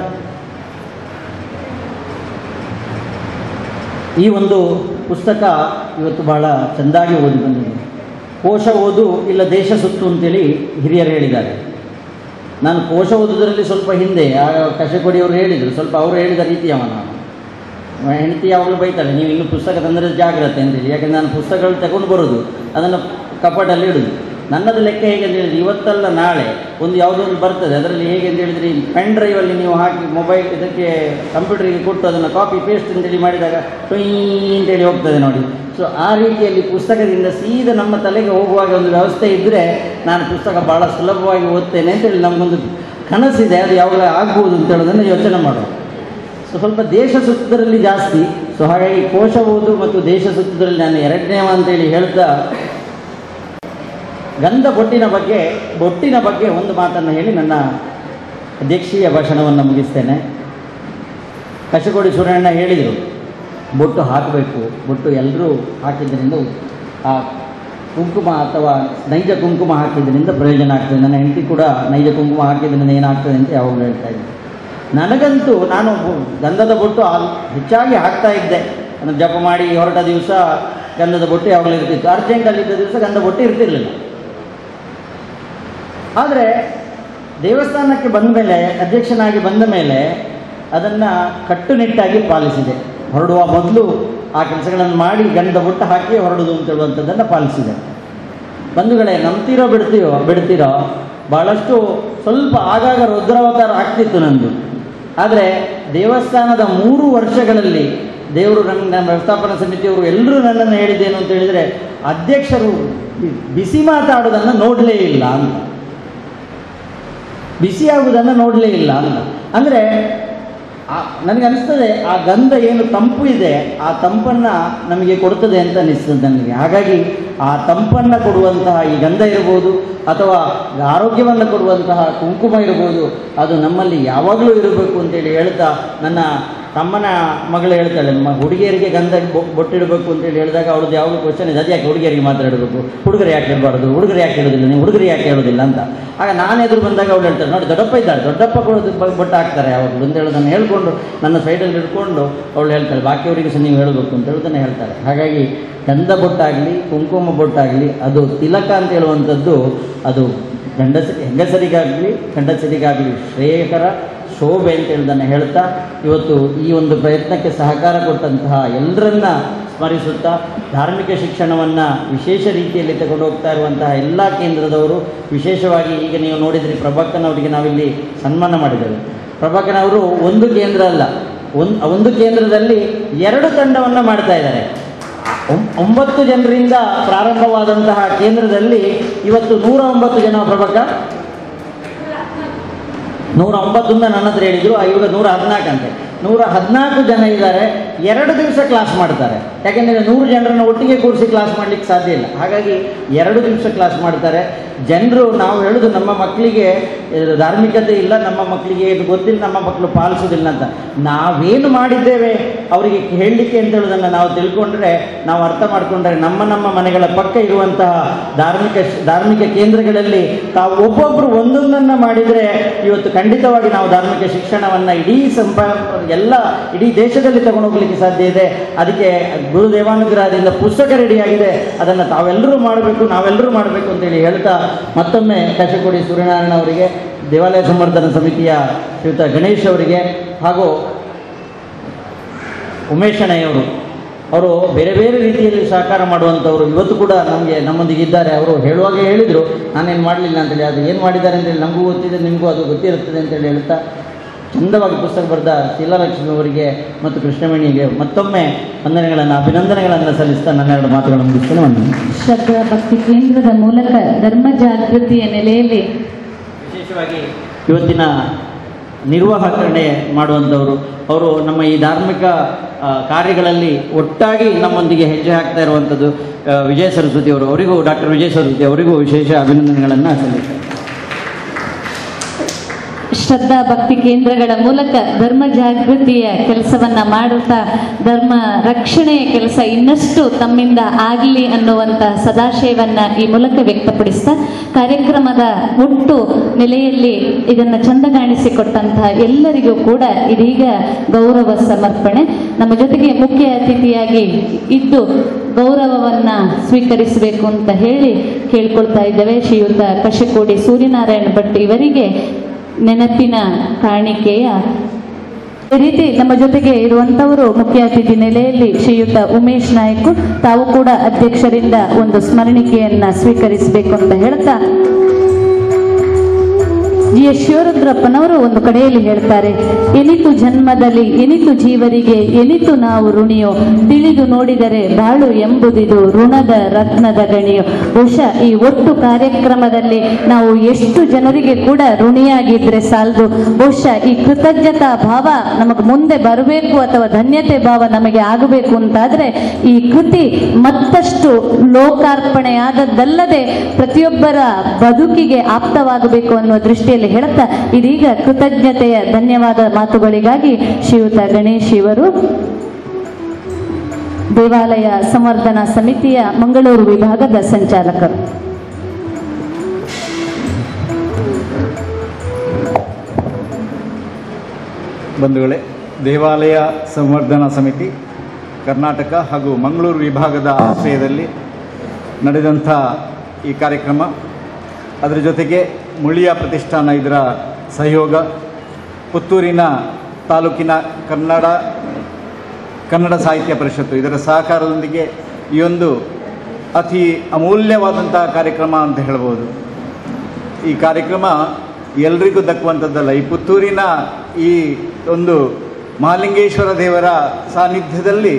ಈ ಒಂದು ಪುಸ್ತಕ ಇವತ್ತು ಬಹಳ ಚೆಂದಾಗಿ ಓದಿ ಬಂದಿದೆ. ಕೋಶ ಓದು ಇಲ್ಲ ದೇಶ ಸುತ್ತು ಅಂತೇಳಿ ಹಿರಿಯರು ಹೇಳಿದ್ದಾರೆ. ನಾನು ಕೋಶ ಓದೋದ್ರಲ್ಲಿ ಸ್ವಲ್ಪ ಹಿಂದೆ, ಕಶೆಕೊಡಿಯವರು ಹೇಳಿದರು, ಸ್ವಲ್ಪ ಅವರು ಹೇಳಿದ ರೀತಿಯವ ನಾನು. ಹೆಂಡತಿ ಯಾವಾಗಲೂ ಬೈತಾಳೆ, ನೀವು ಇನ್ನೂ ಪುಸ್ತಕ ತಂದರೆ ಜಾಗ್ರತೆ ಅಂತೇಳಿ. ಯಾಕೆಂದರೆ ನಾನು ಪುಸ್ತಕಗಳು ತಗೊಂಡು ಬರೋದು, ಅದನ್ನು ಕಪಾಟಲ್ಲಿ ಇಡೋದು. ನನ್ನದು ಲೆಕ್ಕ ಹೇಗೆ ಅಂತ ಹೇಳಿದರೆ, ಇವತ್ತಲ್ಲ ನಾಳೆ ಒಂದು ಯಾವುದೋ ಒಂದು ಬರ್ತದೆ, ಅದರಲ್ಲಿ ಹೇಗೆ ಅಂತ ಹೇಳಿದರೆ ಪೆನ್ ಡ್ರೈವಲ್ಲಿ ನೀವು ಹಾಕಿ ಮೊಬೈಲ್ ಇದಕ್ಕೆ ಕಂಪ್ಯೂಟರಿಗೆ ಕೊಟ್ಟು ಅದನ್ನು ಕಾಪಿ ಪೇಸ್ಟ್ ಅಂತೇಳಿ ಮಾಡಿದಾಗ ಟೊಯ್ ಅಂತೇಳಿ ಹೋಗ್ತದೆ ನೋಡಿ. ಸೊ ಆ ರೀತಿಯಲ್ಲಿ ಪುಸ್ತಕದಿಂದ ಸೀದಾ ನಮ್ಮ ತಲೆಗೆ ಹೋಗುವಾಗ ಒಂದು ವ್ಯವಸ್ಥೆ ಇದ್ದರೆ ನಾನು ಪುಸ್ತಕ ಭಾಳ ಸುಲಭವಾಗಿ ಓದ್ತೇನೆ ಅಂತೇಳಿ ನಮಗೊಂದು ಕನಸಿದೆ. ಅದು ಯಾವಾಗ ಆಗ್ಬೋದು ಅಂತ ಹೇಳೋದನ್ನು ಯೋಚನೆ ಮಾಡುವ. ಸೊ ಸ್ವಲ್ಪ ದೇಶ ಸುತ್ತದರಲ್ಲಿ ಜಾಸ್ತಿ. ಸೊ ಹಾಗಾಗಿ ಕೋಶ ಓದು ಮತ್ತು ದೇಶ ಸುತ್ತದರಲ್ಲಿ ನಾನು 2ನೇವ ಅಂತೇಳಿ ಹೇಳ್ತಾ, ಗಂಧ ಬೊಟ್ಟಿನ ಬಗ್ಗೆ ಒಂದು ಮಾತನ್ನು ಹೇಳಿ ನನ್ನ ಅಧ್ಯಕ್ಷೀಯ ಭಾಷಣವನ್ನು ಮುಗಿಸ್ತೇನೆ. ಕಶೆಕೊಡಿ ಸೂರ್ಯಣ್ಣ ಹೇಳಿದರು, ಬೊಟ್ಟು ಹಾಕಬೇಕು, ಬೊಟ್ಟು ಎಲ್ಲರೂ ಹಾಕಿದ್ದರಿಂದ ಆ ಕುಂಕುಮ ಅಥವಾ ನೈಜ ಕುಂಕುಮ ಹಾಕಿದ್ರಿಂದ ಪ್ರಯೋಜನ ಆಗ್ತದೆ. ನನ್ನ ಹೆಂಡತಿ ಕೂಡ ನೈಜ ಕುಂಕುಮ ಹಾಕಿದ್ರಿಂದ ಏನಾಗ್ತದೆ ಅಂತ ಯಾವಾಗಲೂ ಹೇಳ್ತಾ ಇದ್ದೆ. ನನಗಂತೂ ನಾನು ಗಂಧದ ಬೊಟ್ಟು ಹೆಚ್ಚಾಗಿ ಹಾಕ್ತಾ ಇದ್ದೆ. ಜಪ ಮಾಡಿ ಹೊರಟ ದಿವಸ ಗಂಧದ ಬೊಟ್ಟು ಯಾವಾಗಲೂ ಇರ್ತಿತ್ತು. ಅರ್ಜೆಂಟಲ್ಲಿದ್ದ ದಿವಸ ಗಂಧ ಬೊಟ್ಟು ಇರ್ತಿರ್ಲಿಲ್ಲ. ಆದರೆ ದೇವಸ್ಥಾನಕ್ಕೆ ಬಂದ ಮೇಲೆ, ಅಧ್ಯಕ್ಷನಾಗಿ ಬಂದ ಮೇಲೆ ಅದನ್ನು ಕಟ್ಟುನಿಟ್ಟಾಗಿ ಪಾಲಿಸಿದೆ. ಹೊರಡುವ ಮೊದಲು ಆ ಕೆಲಸಗಳನ್ನು ಮಾಡಿ ಗಂಧದ ಬೊಟ್ಟು ಹಾಕಿ ಹೊರಡುವುದು ಅಂತ ಹೇಳುವಂಥದ್ದನ್ನು ಪಾಲಿಸಿದೆ. ಬಂಧುಗಳೇ, ನಂಬ್ತಿರೋ ಬಿಡ್ತೀರೋ ಭಾಳಷ್ಟು ಸ್ವಲ್ಪ ಆಗಾಗ ರುದ್ರಾವತಾರ ಆಗ್ತಿತ್ತು ನಂದು. ಆದರೆ ದೇವಸ್ಥಾನದ 3 ವರ್ಷಗಳಲ್ಲಿ ದೇವರು ನನ್ನ ವ್ಯವಸ್ಥಾಪನಾ ಸಮಿತಿಯವರು ಎಲ್ಲರೂ ನನ್ನನ್ನು ಹೇಳಿದ್ದೇನು ಅಂತ ಹೇಳಿದರೆ, ಅಧ್ಯಕ್ಷರು ಬಿಸಿ ಮಾತಾಡೋದನ್ನು ನೋಡಲೇ ಇಲ್ಲ ಅಂತ, ಬಿಸಿಯಾಗುವುದನ್ನು ನೋಡಲೇ ಇಲ್ಲ ಅಂತ. ಅಂದರೆ ನನಗನ್ನಿಸ್ತದೆ ಆ ಗಂಧ ಏನು ತಂಪು ಇದೆ ಆ ತಂಪನ್ನು ನಮಗೆ ಕೊಡ್ತದೆ ಅಂತ ಅನಿಸ್ತದೆ ನನಗೆ. ಹಾಗಾಗಿ ಆ ತಂಪನ್ನು ಕೊಡುವಂತಹ ಈ ಗಂಧ ಇರ್ಬೋದು ಅಥವಾ ಆರೋಗ್ಯವನ್ನು ಕೊಡುವಂತಹ ಕುಂಕುಮ ಇರ್ಬೋದು, ಅದು ನಮ್ಮಲ್ಲಿ ಯಾವಾಗಲೂ ಇರಬೇಕು ಅಂತೇಳಿ ಹೇಳ್ತಾ, ನನ್ನ ತಮ್ಮನ ಮಗಳು ಹೇಳ್ತಾಳೆ, ಹುಡುಗಿಯರಿಗೆ ಗಂಧ ಬೊಟ್ಟಿಡಬೇಕು ಅಂತೇಳಿ ಹೇಳಿದಾಗ ಅವ್ರದ್ದು ಯಾವಾಗಲೂ ಕ್ವಶನ್ ಇದೆ, ಅದು ಯಾಕೆ ಹುಡುಗಿಯರಿಗೆ ಮಾತ್ರ ಇಡಬೇಕು, ಹುಡುಗರು ಯಾಕೆ ಇಡಬಾರ್ದು, ಹುಡುಗರು ಯಾಕೆ ಹೇಳೋದಿಲ್ಲ, ನೀವು ಹುಡುಗರು ಯಾಕೆ ಹೇಳೋದಿಲ್ಲ ಅಂತ. ಆಗ ನಾನು ಎದುರು ಬಂದಾಗ ಅವಳು ಹೇಳ್ತಾಳೆ, ನೋಡಿ ದೊಡ್ಡಪ್ಪ ಇದ್ದಾಳೆ, ದೊಡ್ಡಪ್ಪ ಕೊಡೋದು ಬೊಟ್ಟು ಹಾಕ್ತಾರೆ ಯಾವಾಗಲೂ ಅಂತ ಹೇಳೋದನ್ನು ಹೇಳ್ಕೊಂಡು ನನ್ನ ಸೈಡಲ್ಲಿ ಹಿಡ್ಕೊಂಡು ಅವಳು ಹೇಳ್ತಾಳೆ, ಬಾಕಿಯವರಿಗೆ ಸಹ ನೀವು ಹೇಳಬೇಕು ಅಂತ ಹೇಳೋದನ್ನು ಹೇಳ್ತಾರೆ. ಹಾಗಾಗಿ ಗಂಧ ಬೊಟ್ಟಾಗಲಿ ಕುಂಕುಮ ಬೊಟ್ಟಾಗಲಿ ಅದು ತಿಲಕ ಅಂತ ಹೇಳುವಂಥದ್ದು ಅದು ಹೆಂಗಸರಿಗಾಗಲಿ ಗಂಡಸರಿಗಾಗಲಿ ಶ್ರೇಯಕರ ಶೋಭೆ ಅಂತ ಹೇಳೋದನ್ನು ಹೇಳ್ತಾ, ಇವತ್ತು ಈ ಒಂದು ಪ್ರಯತ್ನಕ್ಕೆ ಸಹಕಾರ ಕೊಟ್ಟಂತಹ ಎಲ್ಲರನ್ನ ಸ್ಮರಿಸುತ್ತಾ, ಧಾರ್ಮಿಕ ಶಿಕ್ಷಣವನ್ನು ವಿಶೇಷ ರೀತಿಯಲ್ಲಿ ತಗೊಂಡು ಹೋಗ್ತಾ ಇರುವಂತಹ ಎಲ್ಲ ಕೇಂದ್ರದವರು, ವಿಶೇಷವಾಗಿ ಈಗ ನೀವು ನೋಡಿದ್ರಿ ಪ್ರಭಾಕನವರಿಗೆ ನಾವಿಲ್ಲಿ ಸನ್ಮಾನ ಮಾಡಿದ್ದೇವೆ. ಪ್ರಭಾಕನವರು ಒಂದು ಕೇಂದ್ರ ಅಲ್ಲ, ಒಂದು ಕೇಂದ್ರದಲ್ಲಿ 2 ತಂಡವನ್ನು ಮಾಡ್ತಾ ಇದ್ದಾರೆ. 9 ಜನರಿಂದ ಪ್ರಾರಂಭವಾದಂತಹ ಕೇಂದ್ರದಲ್ಲಿ ಇವತ್ತು 109 ಜನ. ಪ್ರಭಾಕ 109 ಅಂತ ನನ್ನ ಹತ್ರ ಹೇಳಿದರು, ಇವಾಗ 114 ಅಂತೆ. 114 ಜನ ಇದ್ದಾರೆ. 2 ದಿವಸ ಕ್ಲಾಸ್ ಮಾಡ್ತಾರೆ. ಯಾಕೆಂದರೆ 100 ಜನರನ್ನು ಒಟ್ಟಿಗೆ ಕೂರಿಸಿ ಕ್ಲಾಸ್ ಮಾಡಲಿಕ್ಕೆ ಸಾಧ್ಯ ಇಲ್ಲ. ಹಾಗಾಗಿ 2 ದಿವಸ ಕ್ಲಾಸ್ ಮಾಡ್ತಾರೆ. ಜನರು ನಾವು ಹೇಳೋದು, ನಮ್ಮ ಮಕ್ಕಳಿಗೆ ಧಾರ್ಮಿಕತೆ ಇಲ್ಲ, ನಮ್ಮ ಮಕ್ಕಳಿಗೆ ಇದು ಗೊತ್ತಿಲ್ಲ, ನಮ್ಮ ಮಕ್ಕಳು ಪಾಲಿಸೋದಿಲ್ಲ ಅಂತ. ನಾವೇನು ಮಾಡಿದ್ದೇವೆ ಅವರಿಗೆ ಹೇಳಲಿಕ್ಕೆ ಅಂತ ಹೇಳೋದನ್ನು ನಾವು ತಿಳ್ಕೊಂಡ್ರೆ, ನಾವು ಅರ್ಥ ಮಾಡಿಕೊಂಡ್ರೆ, ನಮ್ಮ ಮನೆಗಳ ಪಕ್ಕ ಇರುವಂತಹ ಧಾರ್ಮಿಕ ಕೇಂದ್ರಗಳಲ್ಲಿ ತಾವು ಒಬ್ಬೊಬ್ಬರು ಒಂದೊಂದನ್ನು ಮಾಡಿದರೆ ಇವತ್ತು ಖಂಡಿತವಾಗಿ ನಾವು ಧಾರ್ಮಿಕ ಶಿಕ್ಷಣವನ್ನು ಇಡೀ ದೇಶದಲ್ಲಿ ತಗೊಂಡು ಹೋಗ್ಲಿಕ್ಕೆ ಸಾಧ್ಯ ಇದೆ. ಅದಕ್ಕೆ ಗುರುದೇವಾನುಗ್ರಹದಿಂದ ಪುಸ್ತಕ ರೆಡಿಯಾಗಿದೆ, ಅದನ್ನು ತಾವೆಲ್ಲರೂ ಮಾಡಬೇಕು, ನಾವೆಲ್ಲರೂ ಮಾಡಬೇಕು ಅಂತೇಳಿ ಹೇಳ್ತಾ, ಮತ್ತೊಮ್ಮೆ ಕಶಕೊಡಿ ಸೂರ್ಯನಾರಾಯಣ ಅವರಿಗೆ, ದೇವಾಲಯ ಸಂವರ್ಧನಾ ಸಮಿತಿಯ ಶ್ರೀಯುತ ಗಣೇಶ್ ಅವರಿಗೆ ಹಾಗೂ ಉಮೇಶಣ್ಣಯ್ಯವರು, ಅವರು ಬೇರೆ ಬೇರೆ ರೀತಿಯಲ್ಲಿ ಸಹಕಾರ ಮಾಡುವಂಥವರು ಇವತ್ತು ಕೂಡ ನಮ್ಮೊಂದಿಗೆ ಇದ್ದಾರೆ. ಅವರು ಹೇಳುವಾಗ ಹೇಳಿದರು, ನಾನೇನು ಮಾಡಲಿಲ್ಲ ಅಂತೇಳಿ. ಅದು ಏನು ಮಾಡಿದ್ದಾರೆ ಅಂತೇಳಿ ನಮಗೂ ಗೊತ್ತಿದೆ, ನಿಮಗೂ ಅದು ಗೊತ್ತಿರುತ್ತದೆ ಅಂತೇಳಿ ಹೇಳ್ತಾ, ಚಂದವಾಗಿ ಪುಸ್ತಕ ಬರೆದ ಶೀಲಾಲಕ್ಷ್ಮಿ ಅವರಿಗೆ ಮತ್ತು ಕೃಷ್ಣವೇಣಿಗೆ ಮತ್ತೊಮ್ಮೆ ಅಭಿನಂದನೆಗಳನ್ನು ಸಲ್ಲಿಸ್ತಾ ನನ್ನ 2 ಮಾತುಗಳನ್ನು ಮುಗಿಸ್ತೇನೆ. ಶ್ರದ್ಧಾ ಭಕ್ತಿ ಕೇಂದ್ರದ ಮೂಲಕ ಧರ್ಮ ಜಾಗೃತಿಯ ನೆಲೆಯಲ್ಲಿ ವಿಶೇಷವಾಗಿ ಇವತ್ತಿನ ನಿರ್ವಹಣೆ ಮಾಡುವಂಥವರು, ಅವರು ನಮ್ಮ ಈ ಧಾರ್ಮಿಕ ಕಾರ್ಯಗಳಲ್ಲಿ ಒಟ್ಟಾಗಿ ನಮ್ಮೊಂದಿಗೆ ಹೆಜ್ಜೆ ಹಾಕ್ತಾ ಇರುವಂಥದ್ದು ವಿಜಯ ಸರಸ್ವತಿ ಅವರು. ಅವರಿಗೂ ಡಾಕ್ಟರ್ ವಿಜಯ ಸರಸ್ವತಿ ಅವರಿಗೂ ವಿಶೇಷ ಅಭಿನಂದನೆಗಳನ್ನು ಸಲ್ಲಿಸ್ತಾರೆ. ಶ್ರದ್ಧಾ ಭಕ್ತಿ ಕೇಂದ್ರಗಳ ಮೂಲಕ ಧರ್ಮ ಜಾಗೃತಿಯ ಕೆಲಸವನ್ನ ಮಾಡುತ್ತಾ ಧರ್ಮ ರಕ್ಷಣೆಯ ಕೆಲಸ ಇನ್ನಷ್ಟು ತಮ್ಮಿಂದ ಆಗಲಿ ಅನ್ನುವಂಥ ಸದಾಶಯವನ್ನ ಈ ಮೂಲಕ ವ್ಯಕ್ತಪಡಿಸ್ತಾ, ಕಾರ್ಯಕ್ರಮದ ಒಟ್ಟು ನೆಲೆಯಲ್ಲಿ ಇದನ್ನು ಚಂದಗಾಣಿಸಿಕೊಟ್ಟಂತಹ ಎಲ್ಲರಿಗೂ ಕೂಡ ಇದೀಗ ಗೌರವ ಸಮರ್ಪಣೆ. ನಮ್ಮ ಜೊತೆಗೆ ಮುಖ್ಯ ಅತಿಥಿಯಾಗಿ ಇದ್ದು ಗೌರವವನ್ನ ಸ್ವೀಕರಿಸಬೇಕು ಅಂತ ಹೇಳಿ ಕೇಳ್ಕೊಳ್ತಾ ಇದ್ದೇವೆ. ಶ್ರೀಯುತ ಕಶಕೋಡಿ ಸೂರ್ಯನಾರಾಯಣ ಭಟ್ ಇವರಿಗೆ ನೆನಪಿನ ಕಾಣಿಕೆಯ ರೀತಿ ನಮ್ಮ ಜೊತೆಗೆ ಇರುವಂತವರು ಮುಖ್ಯ ಅತಿಥಿ ನೆಲೆಯಲ್ಲಿ ಶ್ರೀಯುತ ಉಮೇಶ್ ನಾಯ್ಕು, ತಾವು ಕೂಡ ಅಧ್ಯಕ್ಷರಿಂದ ಒಂದು ಸ್ಮರಣಿಕೆಯನ್ನ ಸ್ವೀಕರಿಸಬೇಕು ಅಂತ ಹೇಳ್ತಾ, ಜಿ ಎಸ್ ಶಿವರುದ್ರಪ್ಪನವರು ಒಂದು ಕಡೆಯಲ್ಲಿ ಹೇಳ್ತಾರೆ, ಎನಿತು ಜನ್ಮದಲ್ಲಿ ಎನಿತು ಜೀವರಿಗೆ ಎನಿತು ನಾವು ಋಣಿಯೋ, ತಿಳಿದು ನೋಡಿದರೆ ಬಾಳು ಎಂಬುದಿದು ಋಣದ ರತ್ನದ ಗಣಿಯೋ. ಬಹುಶಃ ಈ ಒಟ್ಟು ಕಾರ್ಯಕ್ರಮದಲ್ಲಿ ನಾವು ಎಷ್ಟು ಜನರಿಗೆ ಕೂಡ ಋಣಿಯಾಗಿದ್ರೆ ಸಾಲದು. ಬಹುಶಃ ಈ ಕೃತಜ್ಞತಾ ಭಾವ ನಮಗೆ ಮುಂದೆ ಬರಬೇಕು ಅಥವಾ ಧನ್ಯತೆ ಭಾವ ನಮಗೆ ಆಗಬೇಕು ಅಂತಾದ್ರೆ ಈ ಕೃತಿ ಮತ್ತಷ್ಟು ಲೋಕಾರ್ಪಣೆಯಾದದ್ದಲ್ಲದೆ ಪ್ರತಿಯೊಬ್ಬರ ಬದುಕಿಗೆ ಆಪ್ತವಾಗಬೇಕು ಅನ್ನುವ ದೃಷ್ಟಿಯಲ್ಲಿ ಹೇಳುತ್ತಾ, ಇದೀಗ ಕೃತಜ್ಞತೆಯ ಧನ್ಯವಾದ ಮಾತುಗಳಿಗಾಗಿ ಶ್ರೀಯುತ ಗಣೇಶ್ ಇವರು ದೇವಾಲಯ ಸಂವರ್ಧನಾ ಸಮಿತಿಯ ಮಂಗಳೂರು ವಿಭಾಗದ ಸಂಚಾಲಕರು. ಬಂಧುಗಳೇ, ದೇವಾಲಯ ಸಂವರ್ಧನಾ ಸಮಿತಿ ಕರ್ನಾಟಕ ಹಾಗೂ ಮಂಗಳೂರು ವಿಭಾಗದ ಆಶ್ರಯದಲ್ಲಿ ನಡೆದಂಥ ಈ ಕಾರ್ಯಕ್ರಮ, ಅದರ ಜೊತೆಗೆ ಮುಳಿಯ ಪ್ರತಿಷ್ಠಾನ ಇದರ ಸಹಯೋಗ, ಪುತ್ತೂರಿನ ತಾಲೂಕಿನ ಕನ್ನಡ ಸಾಹಿತ್ಯ ಪರಿಷತ್ತು ಇದರ ಸಹಕಾರದೊಂದಿಗೆ ಈ ಒಂದು ಅತಿ ಅಮೂಲ್ಯವಾದಂಥ ಕಾರ್ಯಕ್ರಮ ಅಂತ ಹೇಳ್ಬೋದು. ಈ ಕಾರ್ಯಕ್ರಮ ಎಲ್ರಿಗೂ ದಕ್ಕುವಂಥದ್ದಲ್ಲ. ಈ ಪುತ್ತೂರಿನ ಈ ಒಂದು ಮಹಾಲಿಂಗೇಶ್ವರ ದೇವರ ಸಾನ್ನಿಧ್ಯದಲ್ಲಿ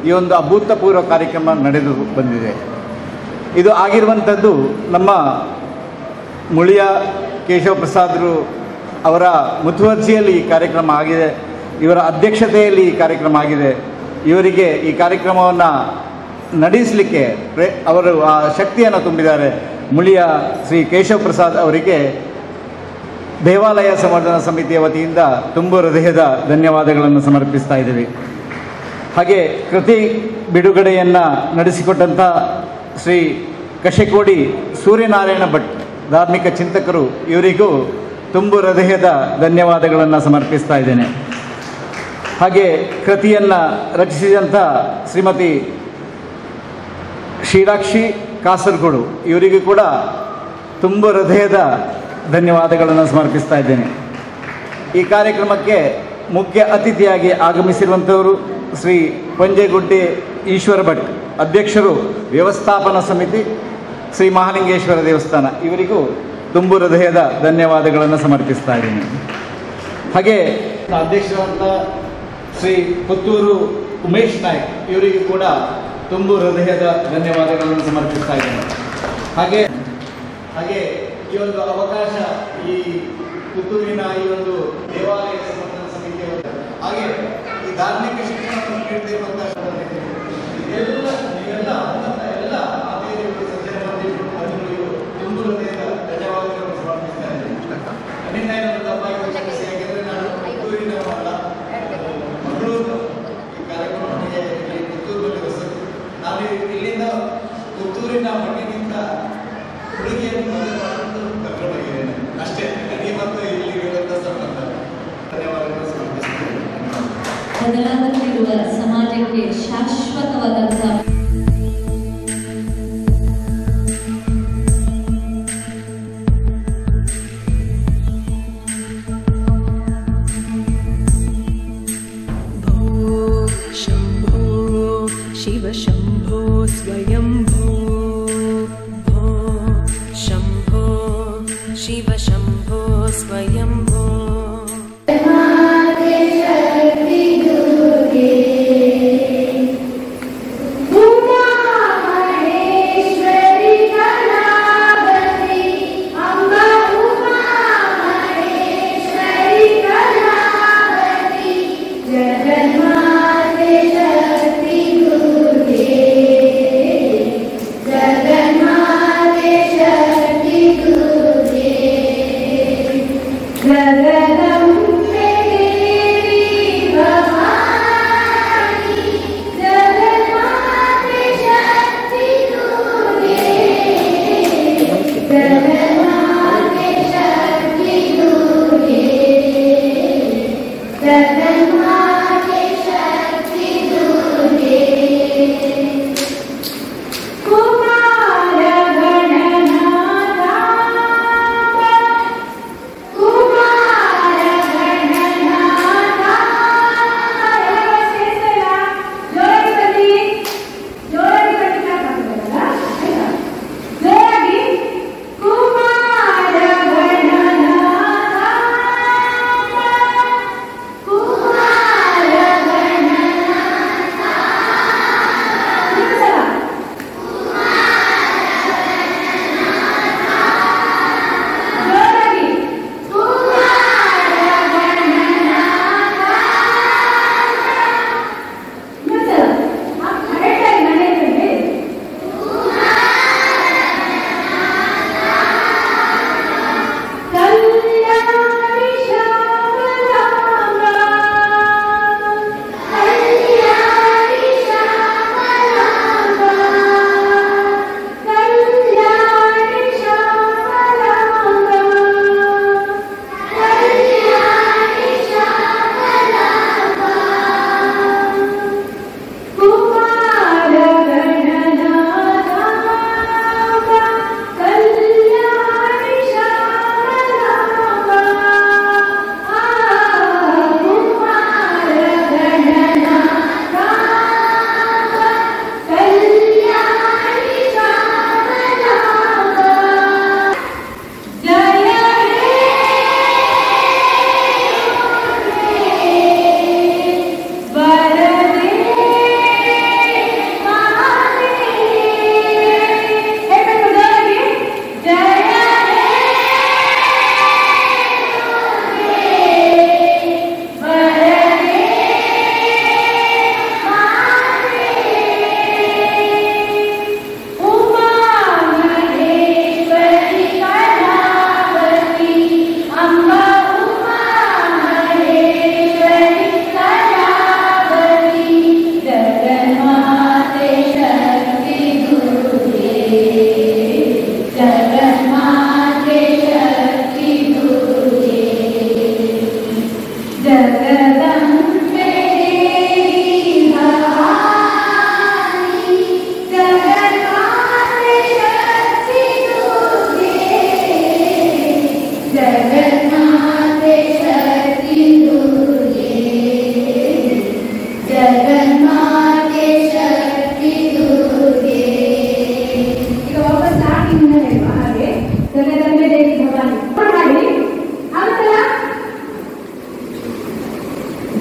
ಈ ಒಂದು ಅಭೂತಪೂರ್ವ ಕಾರ್ಯಕ್ರಮ ನಡೆದು ಬಂದಿದೆ. ಇದು ಆಗಿರುವಂಥದ್ದು ನಮ್ಮ ಮುಳಿಯ ಕೇಶವ ಪ್ರಸಾದರು ಅವರ ಮುತುವರ್ಜಿಯಲ್ಲಿ ಈ ಕಾರ್ಯಕ್ರಮ ಆಗಿದೆ, ಇವರ ಅಧ್ಯಕ್ಷತೆಯಲ್ಲಿ ಈ ಕಾರ್ಯಕ್ರಮ ಆಗಿದೆ. ಇವರಿಗೆ ಈ ಕಾರ್ಯಕ್ರಮವನ್ನು ನಡೆಸಲಿಕ್ಕೆ ಅವರು ಆ ಶಕ್ತಿಯನ್ನು ತುಂಬಿದ್ದಾರೆ. ಮುಳಿಯ ಶ್ರೀ ಕೇಶವ ಪ್ರಸಾದ್ ಅವರಿಗೆ ದೇವಾಲಯ ಸಂವರ್ಧನಾ ಸಮಿತಿಯ ವತಿಯಿಂದ ತುಂಬ ಹೃದಯದ ಧನ್ಯವಾದಗಳನ್ನು ಸಮರ್ಪಿಸ್ತಾ ಇದ್ದೀವಿ. ಹಾಗೆ ಕೃತಿ ಬಿಡುಗಡೆಯನ್ನು ನಡೆಸಿಕೊಟ್ಟಂಥ ಶ್ರೀ ಕಶೆಕೋಡಿ ಸೂರ್ಯನಾರಾಯಣ ಭಟ್ ಧಾರ್ಮಿಕ ಚಿಂತಕರು, ಇವರಿಗೂ ತುಂಬ ಹೃದಯದ ಧನ್ಯವಾದಗಳನ್ನು ಸಮರ್ಪಿಸ್ತಾ ಇದ್ದೇನೆ. ಹಾಗೆ ಕೃತಿಯನ್ನು ರಚಿಸಿದಂಥ ಶ್ರೀಮತಿ ಶ್ರೀರಾಕ್ಷಿ ಕಾಸರಗೋಡು, ಇವರಿಗೂ ಕೂಡ ತುಂಬ ಹೃದಯದ ಧನ್ಯವಾದಗಳನ್ನು ಸಮರ್ಪಿಸ್ತಾ ಇದ್ದೇನೆ. ಈ ಕಾರ್ಯಕ್ರಮಕ್ಕೆ ಮುಖ್ಯ ಅತಿಥಿಯಾಗಿ ಆಗಮಿಸಿರುವಂಥವರು ಶ್ರೀ ಪಂಜೆಗುಡ್ಡೆ ಈಶ್ವರ ಭಟ್, ಅಧ್ಯಕ್ಷರು ವ್ಯವಸ್ಥಾಪನಾ ಸಮಿತಿ ಶ್ರೀ ಮಹಾಲಿಂಗೇಶ್ವರ ದೇವಸ್ಥಾನ, ಇವರಿಗೂ ತುಂಬ ಹೃದಯದ ಧನ್ಯವಾದಗಳನ್ನು ಸಮರ್ಪಿಸ್ತಾ ಇದ್ದೀನಿ. ಹಾಗೆ ಅಧ್ಯಕ್ಷರಾದಂಥ ಶ್ರೀ ಪುತ್ತೂರು ಉಮೇಶ್ ನಾಯ್ಕ್, ಇವರಿಗೂ ಕೂಡ ತುಂಬ ಹೃದಯದ ಧನ್ಯವಾದಗಳನ್ನು ಸಮರ್ಪಿಸ್ತಾ ಇದ್ದೇನೆ. ಹಾಗೆ ಈ ಒಂದು ಅವಕಾಶ ಈ ಪುತ್ತೂರಿನ ಈ ಒಂದು ದೇವಾಲಯ ಸಂವರ್ಧನಾ ಸಮಿತಿಯ ಹಾಗೆ ಈ ಧಾರ್ಮಿಕ ಶಿಕ್ಷಣವನ್ನು ನೀಡುತ್ತಿರುವಂತಹ ನೀವೆಲ್ಲ ಆತ್ಮೀಯರು ಸಜ್ಜನ ಬಂದಿಗಳು ತುಂಬ ಹೃದಯದ ಧನ್ಯವಾದಗಳನ್ನು ಸಮರ್ಪಿಸ್ತಾ ಇದ್ದೇನೆ. ನಿನ್ನೆ ತಪ್ಪಾಗಿ ನಾನು ಪುತ್ತೂರಿನವಲ್ಲ, ಮಂಗಳೂರು ಈ ಕಾರ್ಯಕ್ರಮಕ್ಕೆ ಇಲ್ಲಿ ಪುತ್ತೂರಿನಲ್ಲಿ ಹೊಸದು. ನಾನು ಇಲ್ಲಿಂದ ಪುತ್ತೂರಿನ ಮಣ್ಣಿನಿಂದ ಹುಡುಗಿಯನ್ನು ಮದುವೆ ಮಾಡುವುದು ಕರ್ಕೊಂಡೋಗಿದ್ದೇನೆ ಅಷ್ಟೇ. ನನಗೆ ಮತ್ತು ಇಲ್ಲಿ ಇರುವಂಥ ಸಂಬಂಧ. ಧನ್ಯವಾದಗಳು ಸಮರ್ಪಿಸುತ್ತೇನೆ. ಬದಲಾಗುತ್ತಿರುವ ಸಮಾಜಕ್ಕೆ ಶಾಶ್ವತವಾದಂಥ शिव शम्भो स्वयम्भो भो शम्भो शिव शम्भो स्वयम्भो भो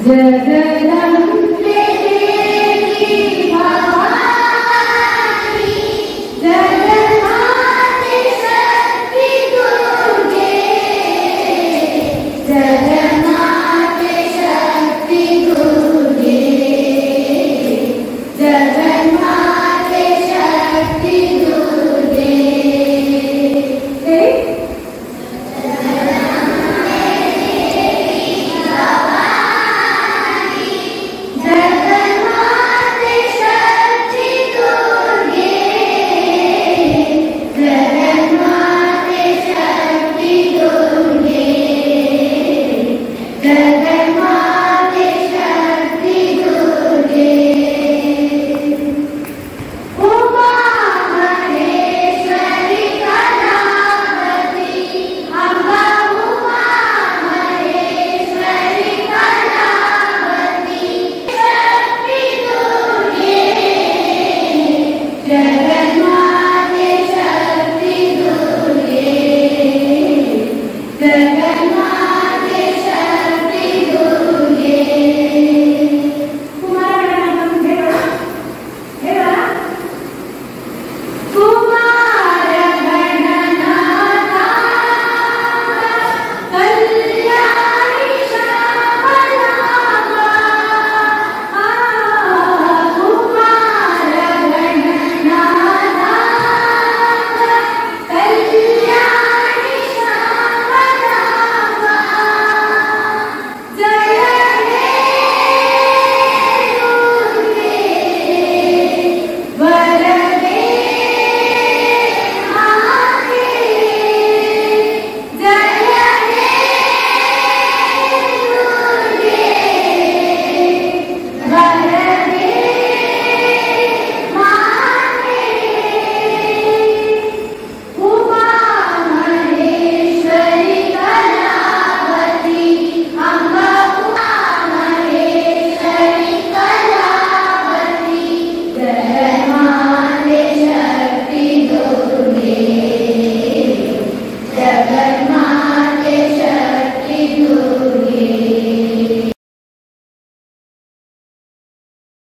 ಜಗದ